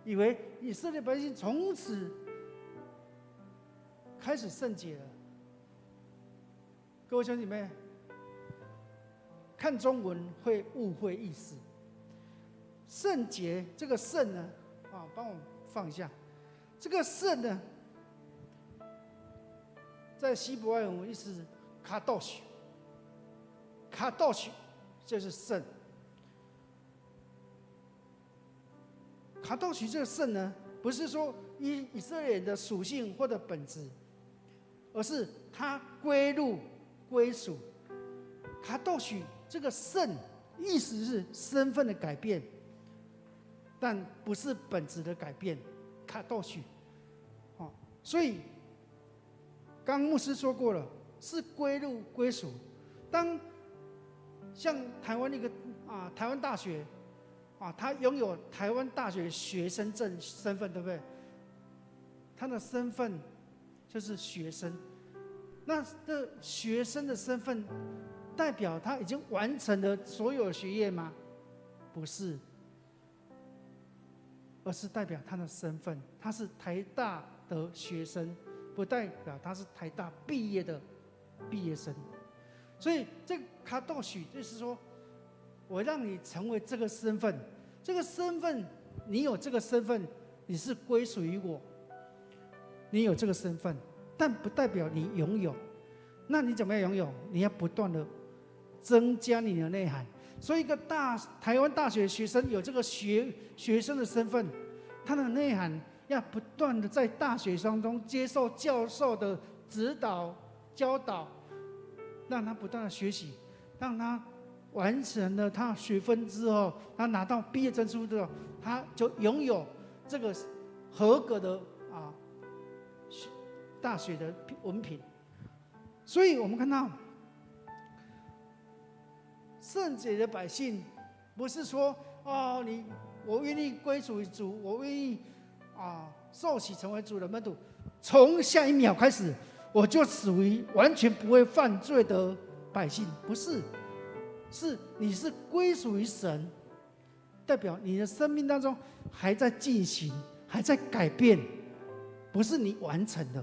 Speaker 2: 以为以色列百姓从此开始圣洁了。各位兄弟妹，看中文会误会意思。圣洁这个圣呢，帮我放一下。这个圣呢，在希伯来文意思是卡多许，卡多许就是圣。卡多许这个圣呢，不是说以色列人的属性或者本质，而是他归属。卡多许这个圣，意思是身份的改变，但不是本质的改变。卡多许，所以刚牧师说过了，是归属。当像台湾台湾大学他拥有台湾大学学生证身份，对不对？他的身份就是学生。那这学生的身份代表他已经完成了所有学业吗？不是，而是代表他的身份，他是台大的学生，不代表他是台大毕业的毕业生。所以这个卡多许就是说，我让你成为这个身份，这个身份，你有这个身份，你是归属于我，你有这个身份，但不代表你拥有。那你怎么样拥有？你要不断的增加你的内涵。所以一个台湾大学学生有这个学生的身份，他的内涵要不断的在大学当中接受教授的指导教导，让他不断的学习，让他完成了他学分之后，他拿到毕业证书之后，他就拥有这个合格的大学的文凭。所以我们看到圣洁的百姓，不是说我愿意归属于主，我愿意受洗成为主的门徒，从下一秒开始我就属于完全不会犯罪的百姓，不是，是你是归属于神，代表你的生命当中还在进行，还在改变，不是你完成的。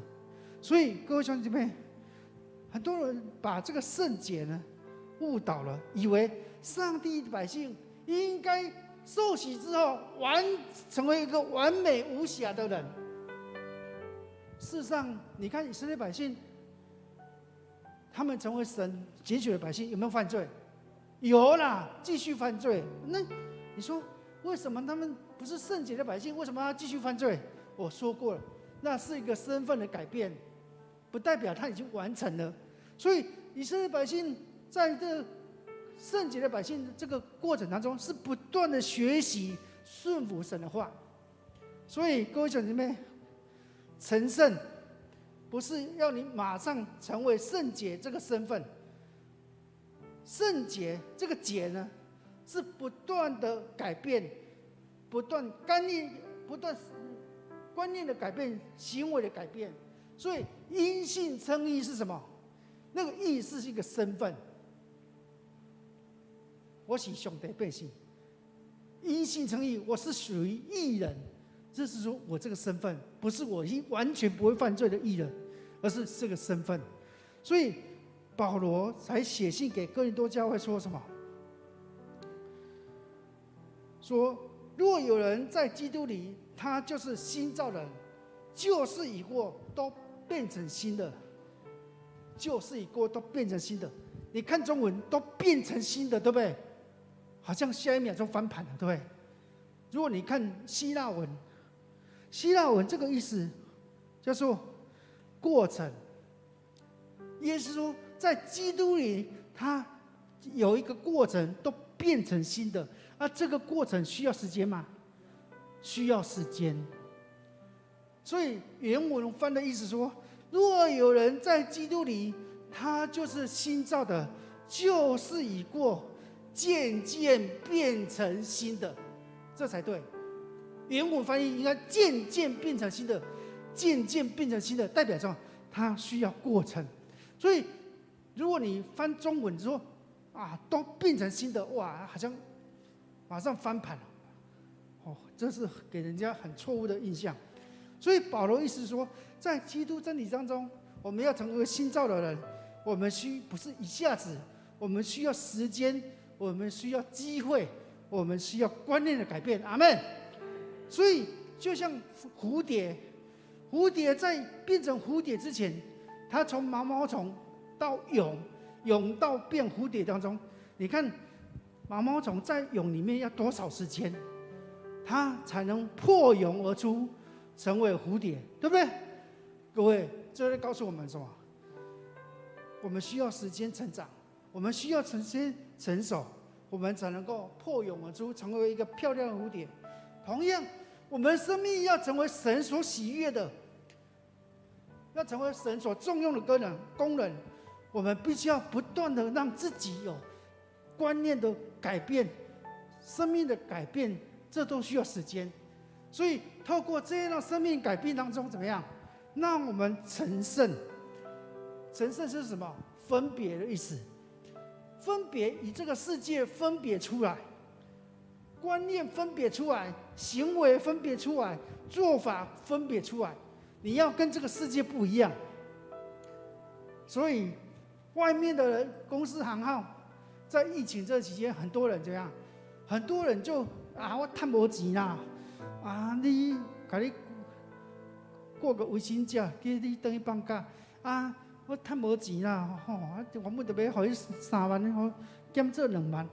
Speaker 2: 所以各位兄弟姐妹，很多人把这个圣洁呢误导了，以为上帝的百姓应该受洗之后成为一个完美无瑕的人。事实上，你看以色列百姓，他们成为神拣选的百姓，有没有犯罪？有啦，继续犯罪。那你说为什么他们不是圣洁的百姓，为什么要继续犯罪？我说过了，那是一个身份的改变，不代表他已经完成了。所以以色列百姓在这圣洁的百姓这个过程当中，是不断的学习顺服神的话。所以各位兄弟姐妹，成圣不是要你马上成为圣洁这个身份，圣洁这个洁呢，是不断的改变，不断观念的改变，行为的改变。所以因信称义是什么？那个义是一个身份，我是上帝百姓，因信称义，我是属于义人。这是说我这个身份不是我完全不会犯罪的义人，而是这个身份。所以保罗才写信给哥林多教会说什么？说若有人在基督里，他就是新造人，旧事已过，都变成新的。旧事已过，都变成新的。你看中文都变成新的，对不对？好像下一秒就翻盘了，对不对？如果你看希腊文这个意思叫做过程。耶稣在基督里，他有一个过程，都变成新的。这个过程需要时间吗？需要时间。所以原文翻的意思说，若有人在基督里，他就是新造的，旧事已过，渐渐变成新的，这才对。原文翻译应该渐渐变成新的，渐渐变成新的，代表说它需要过程。所以如果你翻中文说都变成新的，哇，好像马上翻盘了，这是给人家很错误的印象。所以保罗意思说，在基督真理当中，我们要成为新造的人，我们不是一下子，我们需要时间，我们需要机会，我们需要观念的改变。阿们。所以就像蝴蝶在变成蝴蝶之前，它从毛毛虫到蛹到变蝴蝶当中，你看毛毛虫在蛹里面要多少时间，它才能破蛹而出，成为蝴蝶，对不对？各位，这在告诉我们什么？我们需要时间成长，我们需要时间成熟，我们才能够破蛹而出，成为一个漂亮的蝴蝶。同样，我们生命要成为神所喜悦的，要成为神所重用的工人，我们必须要不断的让自己有观念的改变，生命的改变，这都需要时间。所以透过这样的生命改变当中，怎么样让我们成圣？成圣是什么？分别的意思，分别与这个世界分别出来，观念分别出来，行为分别出来，做法分别出来，你要跟这个世界不一样。所以外面的人公司行号在疫情这期间，很多人怎样？很多人就我赚无钱啦，你给你过个卫生假，给你等于放假我赚无钱啦，原本就要给你3万，减做2万。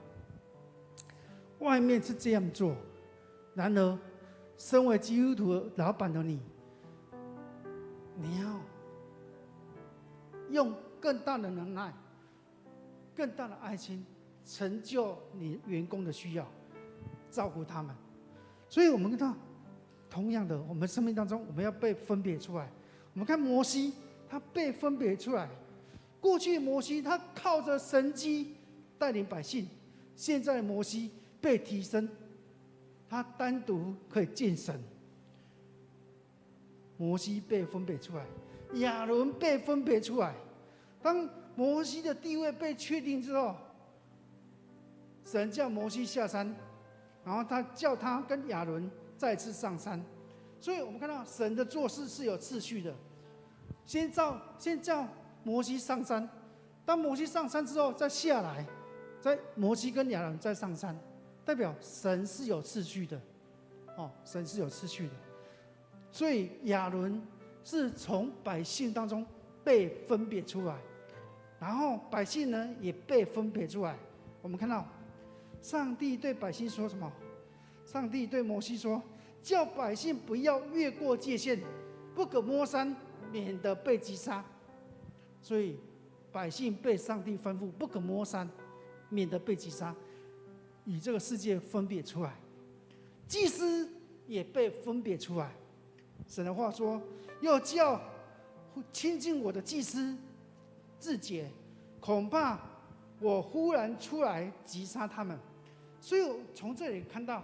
Speaker 2: 外面是这样做，然而，身为基督徒老板的你，你要用更大的能耐、更大的爱心，成就你员工的需要，照顾他们。所以，我们看到，同样的，我们生命当中，我们要被分别出来。我们看摩西，他被分别出来。过去摩西他靠着神迹带领百姓，现在摩西被提升，他单独可以见神。摩西被分别出来，亚伦被分别出来。当摩西的地位被确定之后，神叫摩西下山，然后他叫他跟亚伦再次上山。所以我们看到神的做事是有次序的，先叫摩西上山，当摩西上山之后再下来，在摩西跟亚伦再上山，代表神是有次序的，神是有次序的。所以亚伦是从百姓当中被分别出来，然后百姓呢也被分别出来。我们看到上帝对百姓说什么？上帝对摩西说，叫百姓不要越过界限，不可摸山，免得被击杀。所以百姓被上帝吩咐不可摸山，免得被击杀，与这个世界分别出来。祭司也被分别出来。神的话说，要叫亲近我的祭司自洁，恐怕我忽然出来击杀他们。所以从这里看到，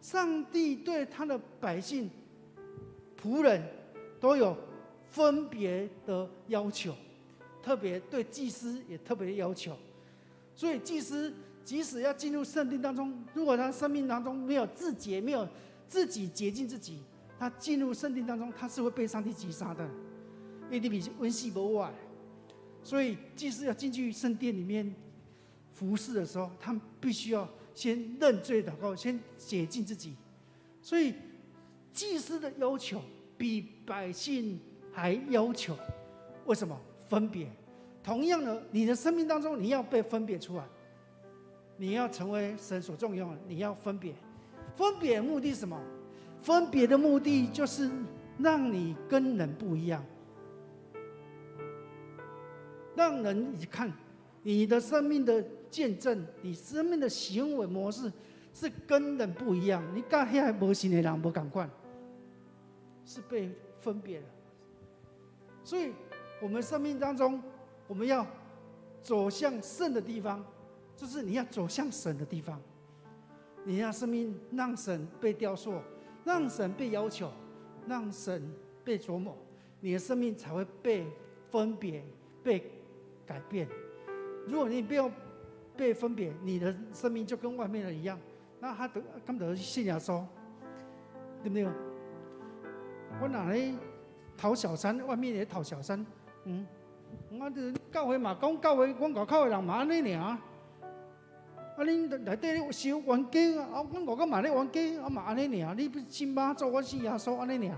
Speaker 2: 上帝对他的百姓、仆人都有分别的要求，特别对祭司也特别的要求。所以祭司即使要进入圣殿当中，如果他生命当中没有自洁，没有自己洁净自己，他进入圣殿当中，他是会被上帝击杀的，因为你比温细不外。所以祭司要进去圣殿里面服侍的时候，他们必须要先认罪祷告，先洁净自己。所以祭司的要求比百姓还要求，为什么？分别。同样的，你的生命当中你要被分别出来，你要成为神所重用的，你要分别。分别的目的是什么？分别的目的就是让你跟人不一样，让人一看你的生命的见证，你生命的行为模式是跟人不一样，你跟那些没信的人不同款，是被分别的。所以我们生命当中，我们要走向圣的地方，就是你要走向神的地方。你要生命让神被雕塑，让神被要求，让神被琢磨，你的生命才会被分别、被改变。如果你没有被分别，你的生命就跟外面的一样，那他根本信耶稣，对不对？我哪来讨小三，外面也讨小三，我教会嘛讲教会，阮外口的人嘛安尼尔。恁内底咧修冤家阮外口嘛咧冤家，嘛安尼尔。你不信妈做我信耶稣安尼尔。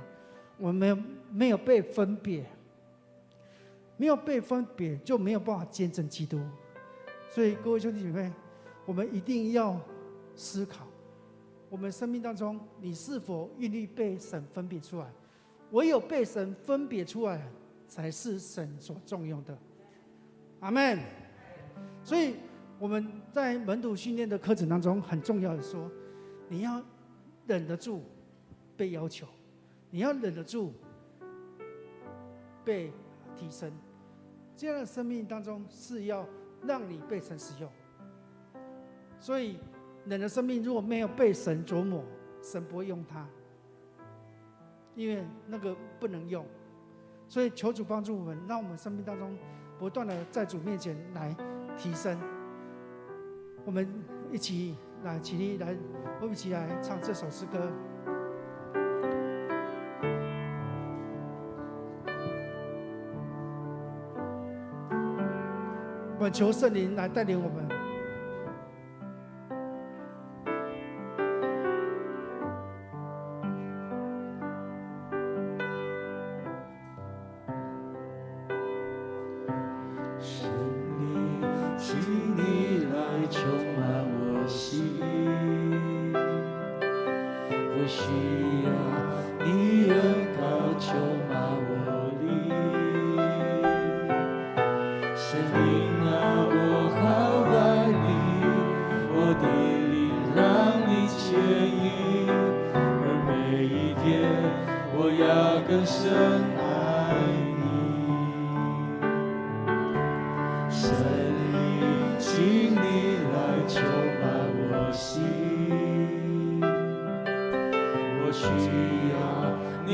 Speaker 2: 我们没有被分别，没有被分别就没有办法见证基督。所以各位兄弟姐妹，我们一定要思考，我们生命当中你是否愿意被神分别出来？唯有被神分别出来，才是神所重用的。阿们。所以我们在门徒训练的课程当中，很重要的说，你要忍得住被要求，你要忍得住被提升。这样的生命当中是要让你被神使用。所以人的生命如果没有被神琢磨，神不会用它，因为那个不能用。所以求主帮助我们，让我们生命当中不断的在主面前来提升。我们一起来起立，来，我们一起来唱这首诗歌。我们求圣灵来带领我们，
Speaker 3: 里让你牵引，而每一天我要更深爱你。神灵，请你来充满我心，我需要你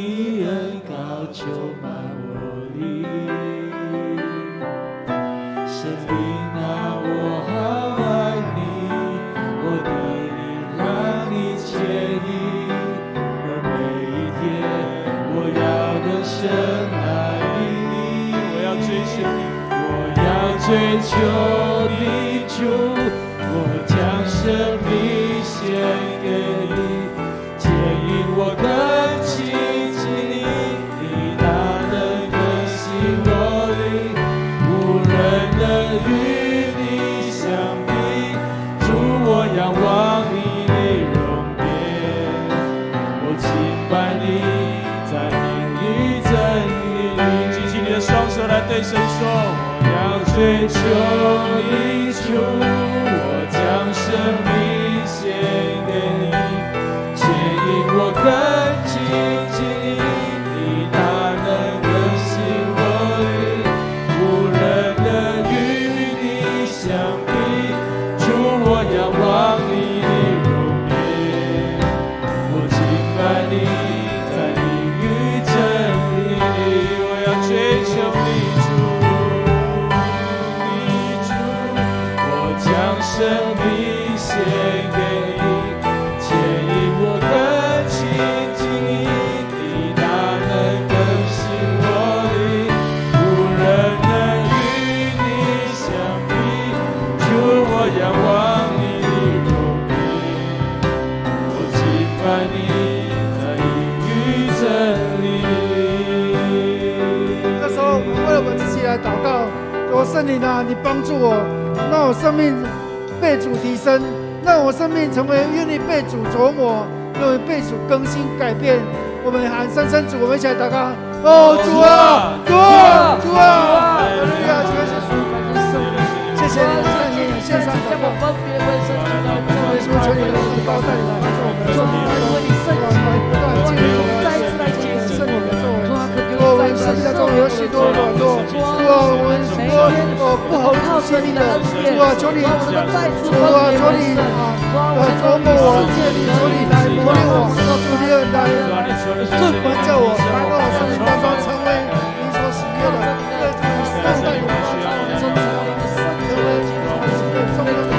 Speaker 3: 恩膏充满我灵。神灵啊，我好爱你，我的灵让你牵引，而每一天我要更深爱你。我要追求你，我要追求你主，我将生命献给你，牵引我更亲近你，你大能更新我灵，无人能与你相比。主，我仰望你的容颜，我敬拜你，在灵与真理里。举起你的双手来对神说，我要追求你主，我将生命献给你，牵引我更亲近你，你大能更新我灵，无人能与你相比。主，我仰望你的容颜，我敬拜你，在灵与真理里。我要追求你主，你主，我将生命献给你，牵引我更亲近你，你大能更新我灵，无人能与你相比。主，我仰望你的容颜，我敬拜你，在灵与真理。
Speaker 2: 这时候，我们为了我们自己来祷告，说圣灵啊，你帮助我，让我生命被主提升，让我生命成为愿意被主琢磨，愿意被主更新改变。我们喊三声主，我们一起来祷告。哦，主啊，主啊，主啊！哈利路亚！谢谢你，谢谢你，献上祷告。主耶稣，求你的恩膏带领帮助我们的生命，不断经历我们再一次来经历圣灵的作为。我们生命当中有许多软弱，主啊，我们许多不合主心意的，主啊，求你，主啊，求你琢磨我，求你来磨练我，求你来顺服叫我，让我生命当中成为你所喜悦的，为主圣诞有光，在我们身上，成为主所喜悦中的人，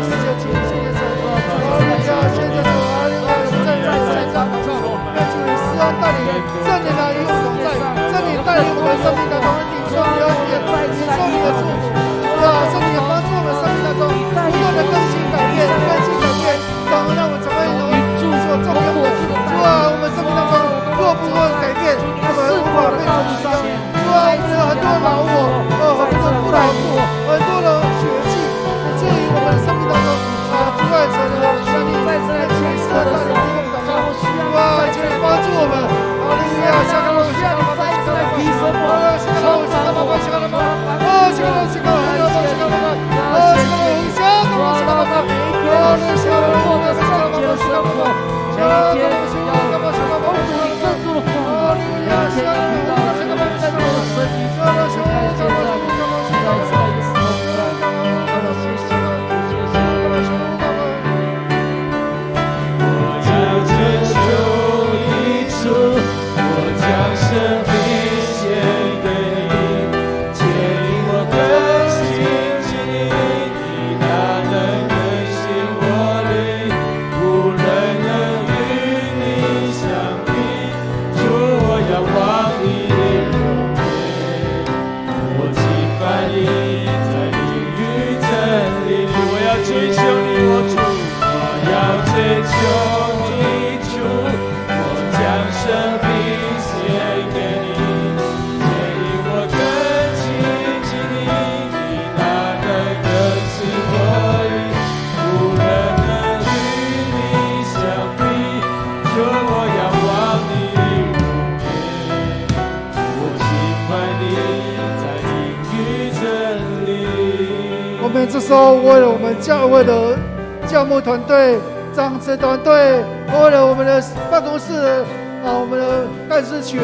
Speaker 2: 世界结束的时候，主啊，现在主啊，我们在祷告，愿主你施恩带领，圣灵来与我同在，圣灵带领我们生命当中，你说你的恩典，你说你的祝福，主啊，圣灵也帮助我们生命当中不断的更新改变，然后让我们成为主所重用的。主啊，我们生命当中若不会改变，我们无法被主使用。主啊，我们有很多老我，很多不老我，很多的血气，以至于我们的生命当中阻碍着我们生命在这前世的带领与祷告。主啊，请你帮助我们。哈利路亚！下个路，下个路，下个路，下个路，下个路，下个路，下个路，这时候为了我们教会的教牧团队、长职团队，为了我们的办公室我们的干事群，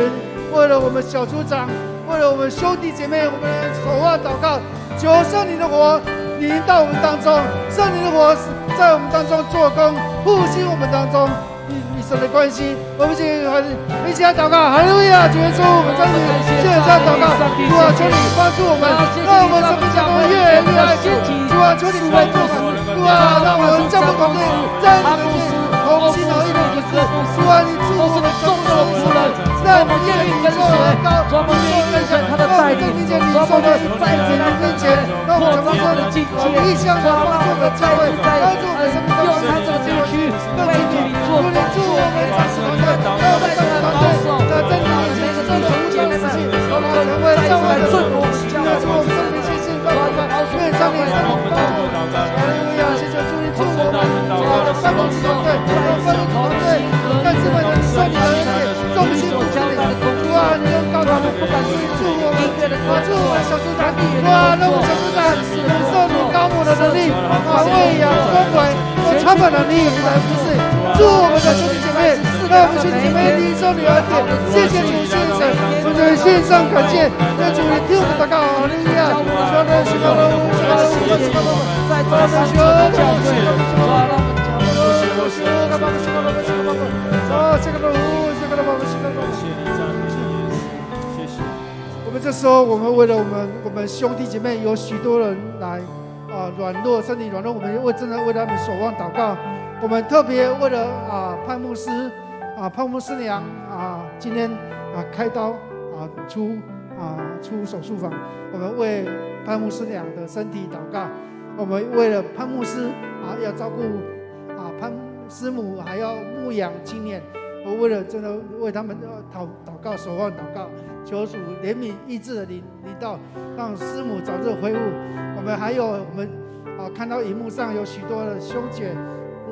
Speaker 2: 为了我们小组长，为了我们兄弟姐妹，我们的守望祷告，求圣灵的火临到我们当中，圣灵的火在我们当中做工，复兴我们当中。与神的关系，我们一起来祷告，哈利路亚！主耶稣，我们在你现在祷告，主啊，求你帮助我们，让我们生命当中越来越爱主。主啊，求你为我们，主啊，让我们教牧团队在你的面同心合意的服侍。主啊，你祝福我们众多的仆人，在我们愿意跟随，主啊，我们愿意跟随他的带领，主啊，我们在你的面前，让我们成为这的境界，异象的帮助的教会，帮助我们生命当中他这个地区为主做工。祝我们长子团队，在这个团队，在这里面的弟兄姐妹们，都能成为教会的祝福，也是我们生命信心的祷告，愿上帝圣灵帮助。哈利路亚！谢谢主，你祝福我们所有的办公室团队，办公室团队，干事们的圣灵的恩典，众信徒家里的主啊，你用高他们不敢去祝我们，祝我们小组长，主啊，让我们小组长忍受你高摩的能力，喂养关怀，充满能力来服侍。祝我们的兄弟姐妹，让我们兄弟姐妹领受你的恩典，谢谢主，谢谢神，我们献上感谢，愿主你听我们祷告，哈利路亚！在这个教会，我们这时候，我们为了我们兄弟姐妹，有许多人来软弱，身体软弱，我们真的为他们守望祷告。我们特别为了潘牧师潘牧师娘今天开刀出手术房，我们为潘牧师娘的身体祷告。我们为了潘牧师要照顾潘师母，还要牧养青年，我为了真的为他们祷告，守望祷告，求主怜悯医治的临到，让师母早日恢复。我们还有我们看到荧幕上有许多的兄姐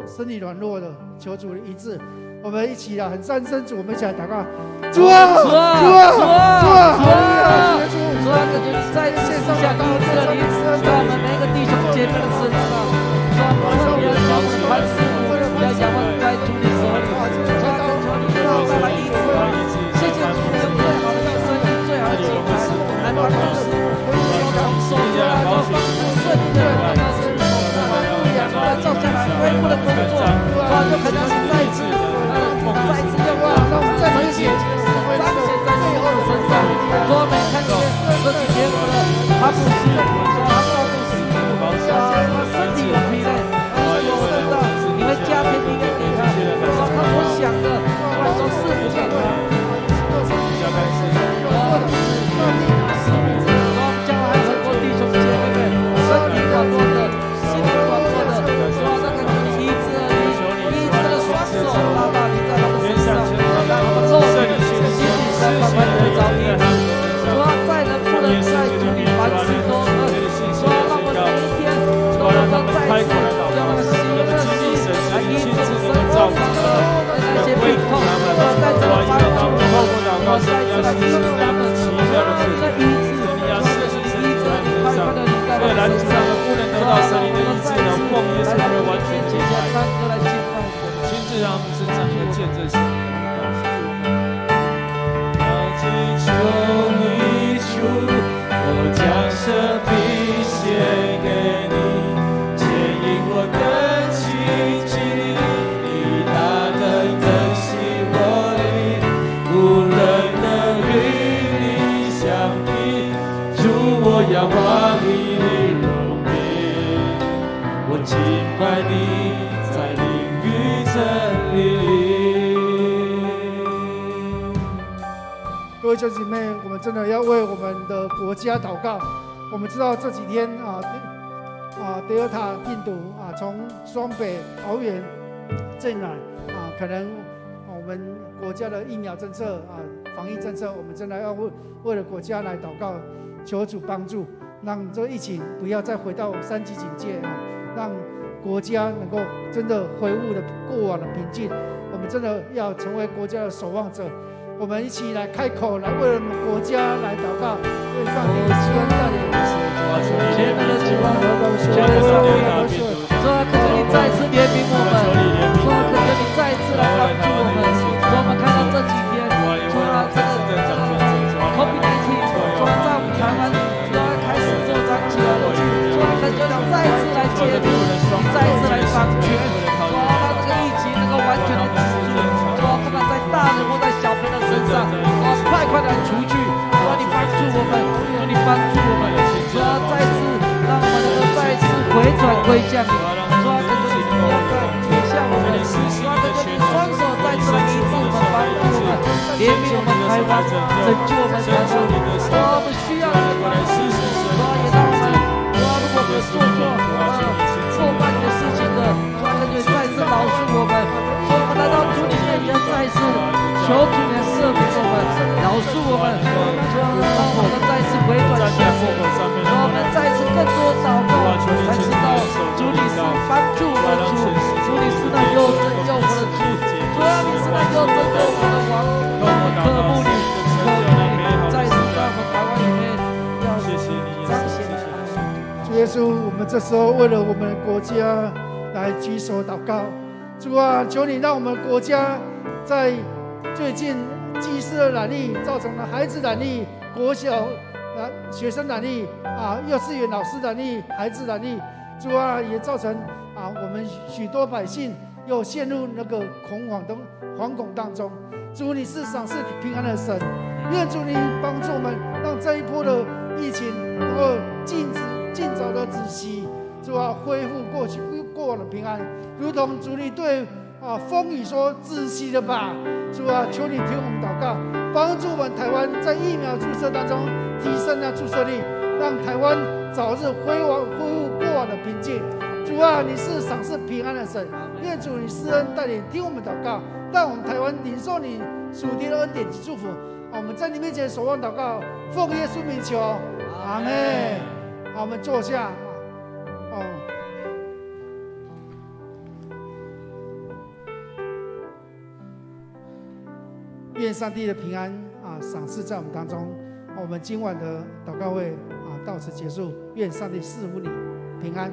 Speaker 2: 身体软弱的，求主的医治。我们一起很赞声主，我们一起来祷告。主啊，主啊，主啊，主啊，主啊，感谢你在线上下高这里，在我们每一个弟兄姐妹的身上，主啊，特别的帮助潘师母，要仰望在主你手里，求你给我带来医治，谢谢主，用最好的生意，最好的器材来帮助师母，享受主啊，很顺利的让他师母照下来恢复的工作，主啊，就恳求你再一次用让我们再一起彰显在最后的身上。主啊，每看见这几天我的他不是，主啊，他不是，他身体有疲累，有身上你会加添力量给他，主啊，他所想的，主啊，都是不给他。主啊，将来很多弟兄姐妹们身体软弱的，心里软弱的，主啊，那个医治的双手拉到你在他们身上，让他们肉体心理上慢慢得着医治。主啊，在人不能在主你凡事都能，主啊，让我们每一天都能够再次用那个喜乐的心来医治生活上的那些病痛，在这个帮助我在这个医治他们，在医治，医治你快快的临到我们身上，不能得到神灵的医治呢，奉耶稣的完全敬拜，唱歌来敬拜我们，亲自让我们身上能够见证神。祈求你主，我将生命献给你，牵引我更亲近你，你大能更新我灵，无人能与你相比。主，我仰望你的容颜，我敬拜你在灵与真理里。各位兄弟姐妹，我们真的要为我们的国家祷告。我们知道这几天德尔塔病毒从双北、桃园进来可能我们国家的疫苗政策防疫政策，我们真的要为了国家来祷告，求主帮助，让这疫情不要再回到3级警戒让国家能够真的恢复的过往的平静。我们真的要成为国家的守望者。我们一起来开口，来为我们国家来祷告，愿上帝的恩带领，全能的指望，全能的上帝，主啊，恳求你
Speaker 4: 再次怜悯我们，主啊，恳求你再一次来帮助我们。主啊，我们看到这几天，主啊，这个COVID-19，主啊，在我们台湾，主啊，开始扩张起来了。主啊，恳求你再一次来接力，你再一次来掌权，主啊，让这个疫情能够完全的止住。主啊，不管在大人或在小朋友身上，主啊，快来除去。主啊，你帮助我们，主你帮助我们。主啊，再一次让我们能够再一次回转归向你。主啊，恳求你不要再撇下我们。主啊，恳求你双手再次来医治我们，帮助我们，怜悯我们台湾，拯救我们台湾。主啊，我们需要你的帮助。主啊，也让我们，主啊，如果我们做错败你的事情的，主啊，恳求你再次饶恕我们。主啊，我们来到主你面前，再一次求主你赦免我们，饶恕我们。主啊，让我们再一次回转向我们。主啊，我们再一次更多祷告，才知道主你是帮助我们的主，主你是那又真又活的主。主啊，你是那又真又活的王，我们渴慕你，渴慕你，再一次在我们台湾里面要彰显你的爱。
Speaker 2: 主耶稣，我们这时候为了我们的国家来举手祷告。主啊，求你让我们国家在最近祭司的染疫造成了孩子染疫，国小学生染疫幼稚园老师染疫，孩子染疫。主啊，也造成我们许多百姓又陷入那个惶恐当中。主，你是赏赐平安的神，愿主你帮助我们，让这一波的疫情能够尽早的止息。主啊，恢复过往的平安，如同主你对风雨说止息了吧。主啊，求你听我们祷告，帮助我们台湾在疫苗注射当中提升了注射率，让台湾早日恢复过往的平静。主啊，你是赏赐平安的神，愿主你施恩带领听我们祷告，让我们台湾领受你属天的恩典及祝福。我们在你面前守望祷告，奉耶稣名求，阿们。好，我们坐下。愿上帝的平安赏赐在我们当中。我们今晚的祷告会到此结束，愿上帝赐福你平安。